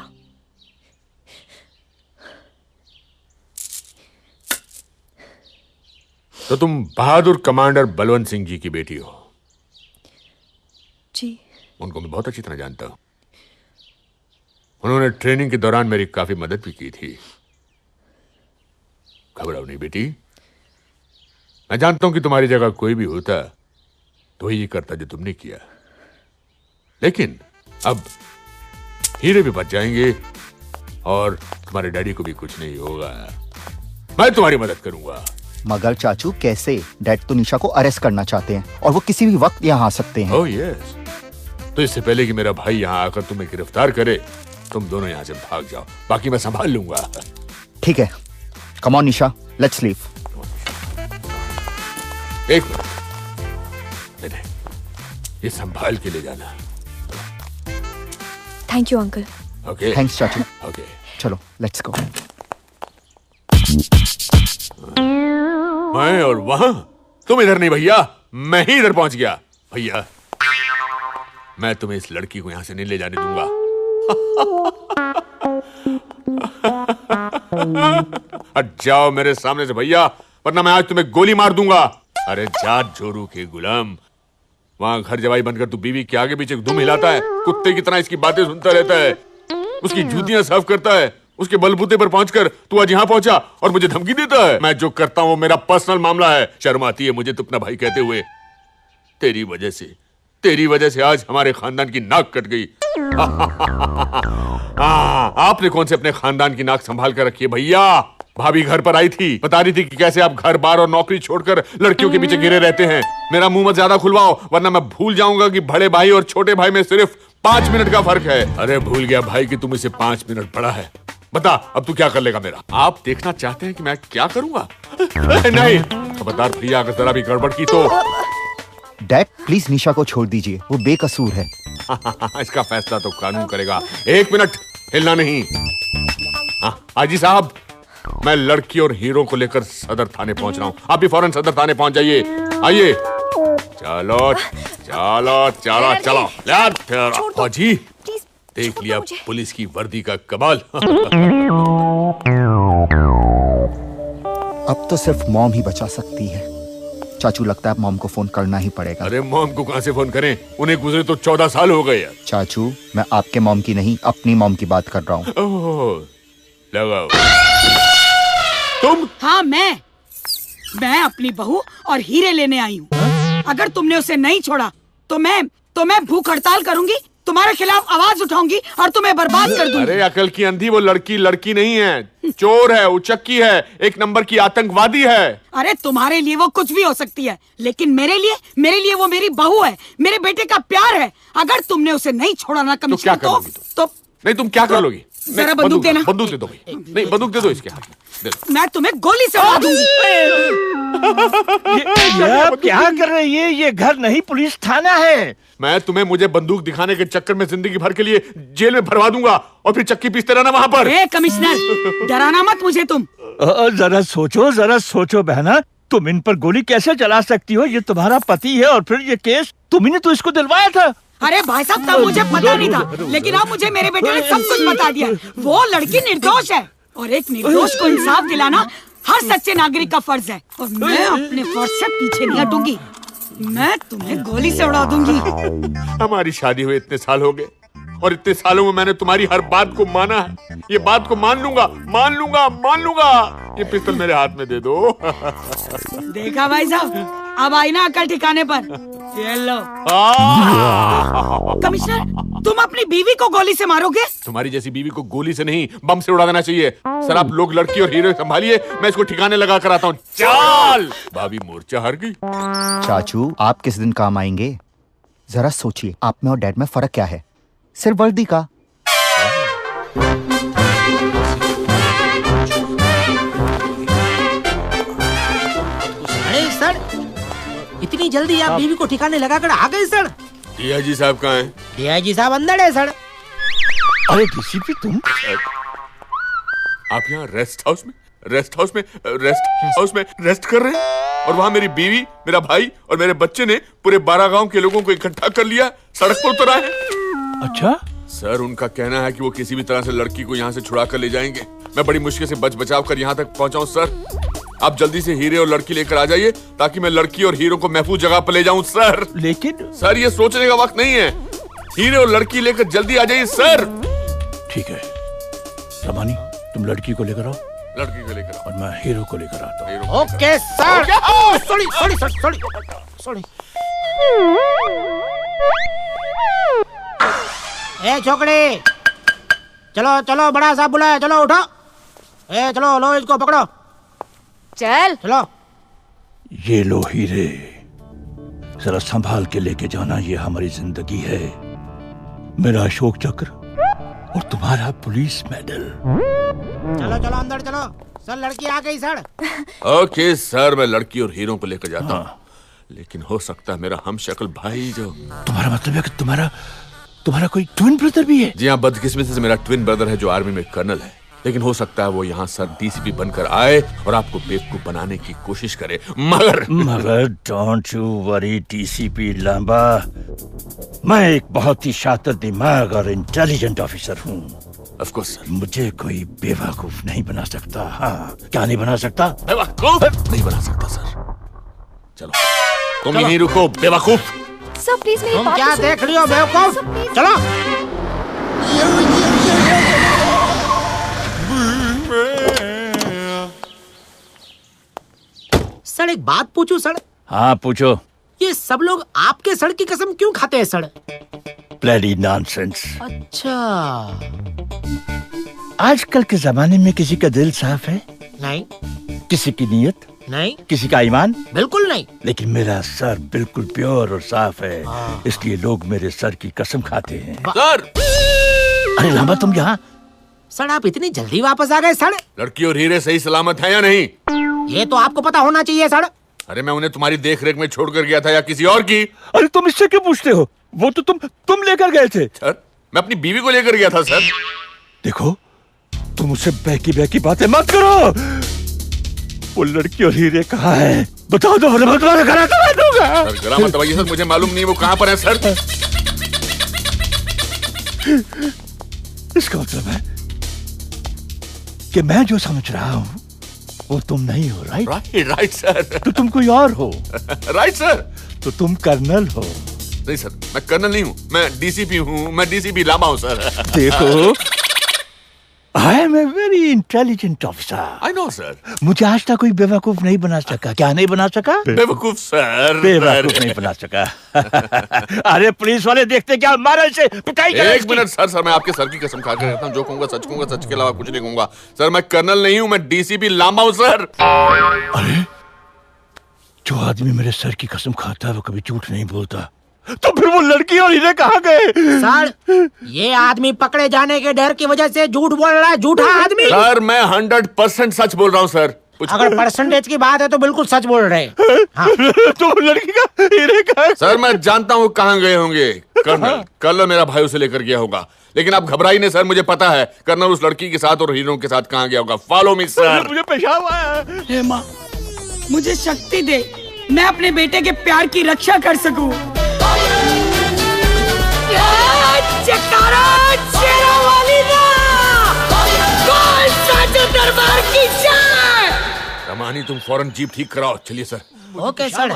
तो तुम बहादुर कमांडर बलवंत सिंह जी की बेटी हो? जी। उनको मैं बहुत अच्छी तरह जानता हूं। उन्होंने ट्रेनिंग के दौरान मेरी काफी मदद भी की थी। घबराओ नहीं बेटी, मैं जानता हूं कि तुम्हारी जगह कोई भी होता तो ये करता जो तुमने किया, लेकिन अब हीरे भी बच जाएंगे और तुम्हारे डैडी को भी कुछ नहीं होगा। मैं तुम्हारी मदद करूंगा। मगर चाचू कैसे? डैड तो निशा को अरेस्ट करना चाहते हैं और वो किसी भी वक्त यहाँ आ सकते हैं। Oh yes. तो इससे पहले कि मेरा भाई यहाँ आकर तुम्हें गिरफ्तार करे, तुम दोनों यहाँ से भाग जाओ, बाकी मैं संभाल लूंगा। ठीक है, come on Nisha, let's leave. एक मिनट, नहीं, ये संभाल के ले जाना। Thank you uncle. Okay. Thanks चाचू। ओके, चलो लेट्स गो। मैं और वहां? तुम इधर नहीं भैया, मैं ही इधर पहुंच गया। भैया, मैं तुम्हें इस लड़की को यहां से नहीं ले जाने दूंगा। हट जाओ मेरे सामने से भैया, वरना मैं आज तुम्हें गोली मार दूंगा। अरे जाट जोरू के गुलाम, वहां घर जवाई बनकर तू बीवी के आगे पीछे धूम हिलाता है, कुत्ते की तरह इसकी बातें सुनता रहता है, उसकी जूतियां साफ करता है, उसके बलबूते पर पहुंचकर तू आज यहाँ पहुंचा और मुझे धमकी देता है। मैं जो करता हूं वो मेरा पर्सनल मामला है। शर्म आती है मुझे तो अपना भाई कहते हुए। तेरी वजह से आज हमारे खानदान की नाक कट गई। आपने कौन से अपने खानदान की नाक संभाल कर रखी है भैया? भाभी घर पर आई थी, बता रही थी कि कैसे आप घर बार और नौकरी छोड़कर लड़कियों के पीछे घिरे रहते हैं। मेरा मुंह मत ज्यादा खुलवाओ, वरना मैं भूल जाऊंगा कि बड़े भाई और छोटे भाई में सिर्फ 5 मिनट का फर्क है। अरे भूल गया भाई कि तुम इसे 5 मिनट पड़ा है। बता अब तू क्या कर लेगा मेरा? आप देखना चाहते हैं कि मैं क्या करूंगा? नहीं, खबरदार भैया, अगर जरा भी गड़बड़ की तो। डैड प्लीज निशा को छोड़ दीजिए, वो बेकसूर है। इसका फैसला तो कानून करेगा। 1 मिनट हिलना नहीं। हाजी साहब, मैं लड़की और हीरो को लेकर सदर थाने पहुंच रहा हूँ। आप भी फौरन सदर थाने पहुंच जाइए। आइए। चलो चलो चलो चलो। हाजी, देख लिया पुलिस की वर्दी का कमाल। अब तो सिर्फ मॉम ही बचा सकती है। चाचू लगता है मॉम को फोन करना ही पड़ेगा। अरे मॉम को कहां से फोन करें? उन्हें गुजरे तो 14 साल हो गए। चाचू, मैं आपके मॉम की नहीं अपनी मॉम की बात कर रहा हूँ। लगाओ। तुम? हाँ मैं अपनी बहू और हीरे लेने आई हूँ। अगर तुमने उसे नहीं छोड़ा तो मैं भूख हड़ताल करूंगी, तुम्हारे खिलाफ आवाज उठाऊंगी और तुम्हें बर्बाद कर दूंगी। अरे अकल की अंधी, वो लड़की नहीं है, चोर है, उचक्की है, 1 नंबर की आतंकवादी है। अरे तुम्हारे लिए वो कुछ भी हो सकती है, लेकिन मेरे लिए वो मेरी बहू है, मेरे बेटे का प्यार है। अगर तुमने उसे नहीं छोड़ा ना कमिश्नर तो नहीं, तुम क्या कर लोगी? जरा बंदूक देना। बंदूक दे दो भाई। नहीं, बंदूक दे दो इसके हाथ में। मैं तुम्हें गोली से उड़ा दूंगी। ये क्या कर रही है? ये घर नहीं पुलिस थाना है। मैं तुम्हें मुझे बंदूक दिखाने के चक्कर में जिंदगी भर के लिए जेल में भरवा दूंगा और फिर चक्की पीसते रहना वहाँ पर। कमिश्नर, डराना मत मुझे तुम। जरा सोचो बहना, तुम इन पर गोली कैसे चला सकती हो? ये तुम्हारा पति है और फिर ये केस तुम ही ने तो इसको दिलवाया था। अरे भाई साहब, तब मुझे पता नहीं था, लेकिन अब मुझे मेरे बेटे ने सब कुछ बता दिया। वो लड़की निर्दोष है और एक निर्दोष को इंसाफ दिलाना हर सच्चे नागरिक का फर्ज है, और मैं अपने फर्ज से पीछे नहीं हटूंगी। मैं तुम्हें गोली से उड़ा दूंगी। हमारी शादी हुए इतने साल हो गए और इतने सालों में मैंने तुम्हारी हर बात को माना है। ये बात को मान लूंगा। ये पिस्तौल मेरे हाथ में दे दो। देखा भाई साहब, अब आई ना अकल ठिकाने पर। ये लो। कमिश्नर, तुम अपनी बीवी को गोली से मारोगे? तुम्हारी जैसी बीवी को गोली से नहीं, बम से उड़ा देना चाहिए। सर आप लोग लड़की और हीरो संभालिए, मैं इसको ठिकाने लगा कर आता हूँ। चल। भाभी मोर्चा हार गई। चाचू, आप किस दिन काम आएंगे? जरा सोचिए, आप में और डैड में फर्क क्या है? सिर्फ वर्दी का। अरे सर, इतनी जल्दी आप बीवी को ठिकाने लगाकर आ गए सर? डीआईजी साहब कहाँ हैं? डीआईजी साहब अंदर है सर। अरे डीसीपी तुम? आप यहाँ रेस्ट हाउस में रेस्ट कर रहे हैं और वहाँ मेरी बीवी, मेरा भाई और मेरे बच्चे ने पूरे 12 गांव के लोगों को इकट्ठा कर लिया, सड़क पर उतर आए। अच्छा सर, उनका कहना है कि वो किसी भी तरह से लड़की को यहाँ से छुड़ा कर ले जाएंगे। मैं बड़ी मुश्किल से बच बचाव कर यहाँ तक पहुँचा हूँ सर। आप जल्दी से हीरे और लड़की लेकर आ जाइए ताकि मैं लड़की और हीरो को महफूज जगह पर ले जाऊं सर। लेकिन सर ये सोचने का वक्त नहीं है, हीरे और लड़की लेकर जल्दी आ जाइए सर। ठीक है रमानी, तुम लड़की को लेकर आओ, लड़की को लेकर और मैं हीरो को लेकर आता हूँ। Okay sir. Sorry sorry sir, sorry sorry. ए छोकरी, चलो चलो, बड़ा साहब बुलाया, चलो उठो। ए चलो, लो इसको पकड़ो, चल चलो। ये लो हीरे, जरा संभाल के लेके जाना, ये हमारी जिंदगी है। मेरा अशोक चक्र और तुम्हारा पुलिस मेडल। चलो चलो अंदर चलो। सर लड़की आ गई सर। ओके सर, मैं लड़की और हीरो को लेकर जाता हूँ। लेकिन हो सकता है मेरा हमशक्ल भाई जो। तुम्हारा मतलब है कि तुम्हारा कोई ट्विन ब्रदर भी है? जी हाँ, बदकिस्मती से मेरा ट्विन ब्रदर है जो आर्मी में कर्नल है। लेकिन हो सकता है वो यहाँ सर डीसीपी बनकर आए और आपको बेवकूफ बनाने की कोशिश करे। मगर don't you worry DCP Lamba, मैं एक बहुत ही शातिर दिमाग और इंटेलिजेंट ऑफिसर हूँ। Of course sir. मुझे कोई बेवकूफ नहीं बना सकता। हाँ, क्या नहीं बना सकता? बेवकूफ नहीं बना सकता सर। चलो तुम यहीं रुको बेवकूफ। सर प्लीज मेरी तुम बात क्या तो देख रही हो बेवकूफ? चलो। सर एक बात पूछूं सर? हाँ पूछो। ये सब लोग आपके सर की कसम क्यों खाते हैं सर? Bloody nonsense. अच्छा। आजकल के जमाने में किसी का दिल साफ है? नहीं। किसी की नीयत? नहीं। किसी का ईमान? बिल्कुल नहीं। लेकिन मेरा सर बिल्कुल प्योर और साफ है, इसलिए लोग मेरे सर की कसम खाते हैं। सर! अरे लांबा तुम यहाँ? सर आप इतनी जल्दी वापस आ गए सर? लड़की और हीरे सही सलामत है या नहीं? ये तो आपको पता होना चाहिए सर। अरे मैं उन्हें तुम्हारी देख रेख में छोड़कर गया था या किसी और की? अरे तुम इससे क्यों पूछते हो? वो तो तुम लेकर गए थे। सर मैं अपनी बीवी को लेकर गया था सर। देखो तुम मुझसे बहकी बातें मत करो। वो लड़की और हीरे कहाँ है? बताओ तो, मैं तुम्हारा गला दबा दूंगा। सर गला मत दबाइए सर, मुझे मालूम नहीं वो कहाँ पर है सर। इसका मतलब है कि मैं जो समझ रहा हूँ वो तुम नहीं हो। Right sir. तो तुम कोई और हो। Right sir. तो तुम कर्नल हो। नहीं सर, मैं कर्नल नहीं हूँ, मैं डीसीपी हूँ। मैं डीसीपी लांबा हूँ सर। देखो I am a very intelligent officer. I know sir. मुझे आज तक कोई बेवकूफ नहीं बना सका। क्या नहीं बना सका? बेवकूफ सर। बेवकूफ नहीं बना सका। अरे पुलिस वाले देखते क्या मारे से पिटाई कर। एक मिनट सर, मैं आपके सर की कसम खा कर कहता हूँ, जो कहूँगा सच के अलावा कुछ नहीं कहूँगा। सर मैं कर्नल नहीं हूँ, मैं डीसीपी लांबा हूँ सर। अरे जो आदमी मेरे सर की कसम खाता है वो कभी झूठ नहीं बोलता। तो फिर वो लड़की और हीरे कहाँ गए? सर ये आदमी पकड़े जाने के डर की वजह से झूठ बोल रहा है। झूठा आदमी। सर मैं 100% सच बोल रहा हूँ सर। अगर परसेंटेज की बात है तो बिल्कुल सच बोल रहे हैं। हाँ। तो लड़की का हीरे का? सर मैं जानता हूँ कहाँ गए होंगे। कर्नल मेरा भाई उसे लेकर गया होगा। लेकिन आप घबराइए नहीं सर, मुझे पता है कर्नल उस लड़की के साथ और हीरो के साथ कहाँ गया होगा। Follow me sir. मुझे पेशाब आया। हे माँ मुझे शक्ति दे, मैं अपने बेटे के प्यार की रक्षा कर सकूं। दरबार की जय। रमानी तुम फौरन जीप ठीक कराओ। चलिए सर। Okay sir.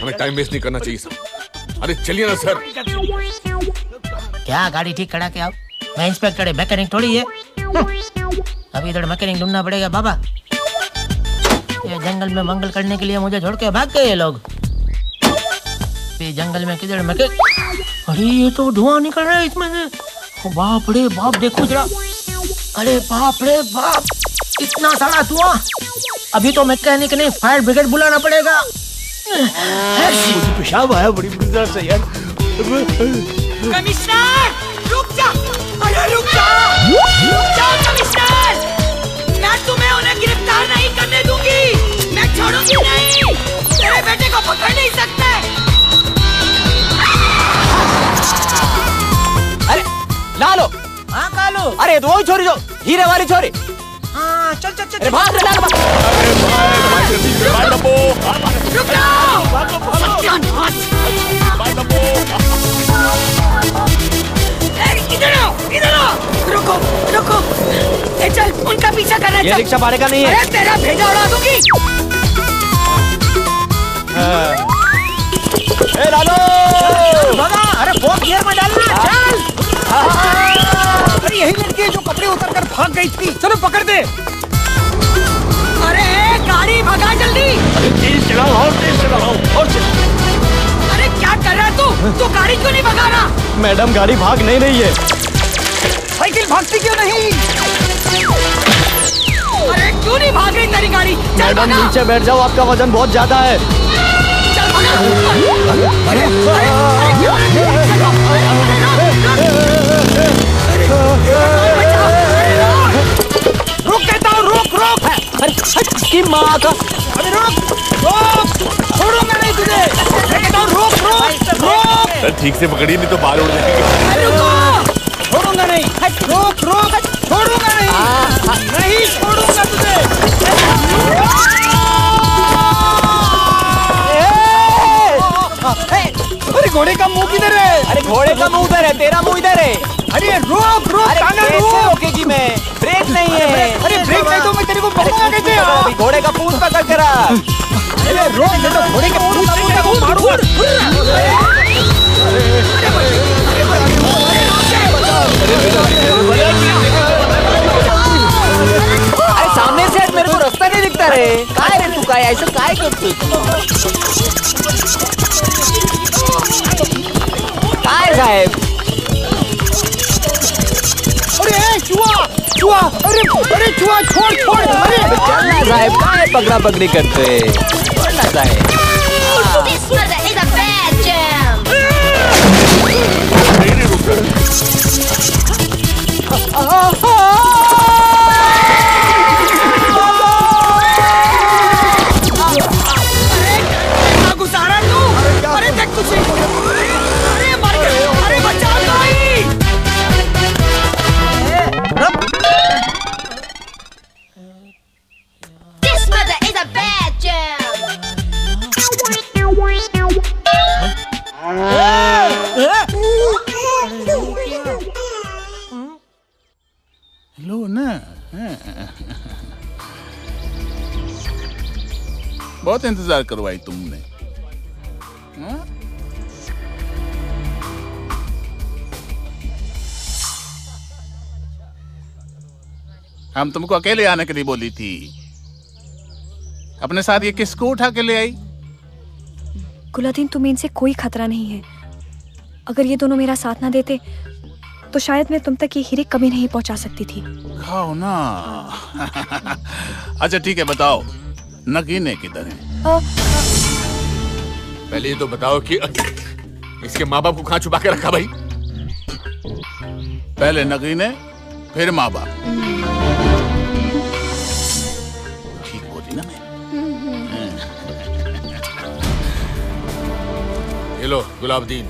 हमें टाइम वेस्ट नहीं करना चाहिए सर। अरे चलिए ना सर। क्या गाड़ी ठीक करा के आओ? मैं इंस्पेक्टर है, मैकेनिक थोड़ी है। अभी इधर मैकेनिक ढूंढना पड़ेगा बाबा। ये जंगल में मंगल करने के लिए मुझे छोड़ के भाग गए ये लोग। जंगल में किधर मैकेनिक? अरे ये तो धुआं निकल रहा है इसमें से। बाप रे बाप, देखो जरा। अरे बाप रे बाप, इतना सारा धुआं। अभी तो मैकेनिक नहीं, फायर ब्रिगेड बुलाना पड़ेगा। मुझे पेशाब आया बड़ी बुरी से यार। कमिश्नर रुक जा। अरे रुक जा कमिश्नर, मैं तुम्हें उन्हें गिरफ्तार नहीं करने दूंगी। मैं छोड़ूंगी नहीं। तेरे बेटे को पकड़ नहीं सकते। अरे लालो। हाँ कालू। अरे तो वही छोरी जो हीरे वाली छोरी। हाँ चल चल चल। अरे भाग रे लालो। रुक जाओ। इधर आओ। रुको रुको। चल उनका पीछा रिक्शा करना ये रिक्शा भाड़े का नहीं है। अरे तेरा भेजा उड़ा दूंगी। ए लालो भगा, अरे बहुत गियर में डालना, चल। अरे यही लड़की है जो कपड़े उतर कर भाग गई थी, चलो पकड़ दे। अरे गाड़ी भगा जल्दी। अरे तेज चलाओ और तेज चलाओ और अरे क्या कर रहा है तू गाड़ी क्यों नहीं भगा रहा? मैडम गाड़ी भाग नहीं रही है। साइकिल भागती क्यों नहीं? अरे क्यों नहीं भाग रही तेरी गाड़ी? चल मैडम भगा। नीचे बैठ जाओ, आपका वजन बहुत ज्यादा है। चल भगा। रुक कहता हूँ, रुक रुक। इसकी माँ का। अरे रुक रुक, छोड़ूंगा नहीं तुझे। मैं कहता हूँ रुक रुक रुक। ठीक से पकड़िए नहीं तो बाल उड़ जाएंगे। छोड़ूंगा नहीं, रुक रुक, छोड़ूंगा नहीं, नहीं छोड़ूंगा तुझे। अरे घोड़े का मुंह किधर है? अरे घोड़े का मुंह उधर है, तेरा मुंह इधर है। अरे रुक रुक, अरे कैसे रोकेगी मैं? ब्रेक नहीं है। अरे ब्रेक नहीं तो मैं तेरे को पकड़ूंगा कैसे? अभी घोड़े का पूंछ पकड़ कर रख। अरे रोक, नहीं तो घोड़े के पूंछ से तेरे को मारूंगा। अरे सामने से मेरे को रास्ता नहीं दिखता रे। काय रे तू, काय ऐसा काय करतोय? काय साहेब? अरे चुहा चुहा, अरे चुहा छोड़ छोड़। अरे चलना साहेब, काय पकड़ा पकड़ी करते? चलना साहेब। This mother is a bad jam. गुजारा तू। अरे देख तुझे। अरे मर गया। अरे बचा कोई। This mother is a bad jam. लो ना। बहुत इंतजार करवाई तुमने। हाँ? हम तुमको अकेले आने के लिए बोली थी। अपने साथ ये किसको उठा के ले आई? गुलादीन, तुम्हें इनसे कोई खतरा नहीं है। अगर ये दोनों मेरा साथ ना देते तो शायद मैं तुम तक ये हीरे कभी नहीं पहुंचा सकती थी। खाओ ना। अच्छा ठीक है, बताओ नगीने किधर है? पहले ये तो बताओ कि इसके माँ बाप को कहाँ छुपा के रखा भाई? पहले नगीने फिर माँ बाप। ठीक बोली ना मैं? ये लो गुलाबदीन।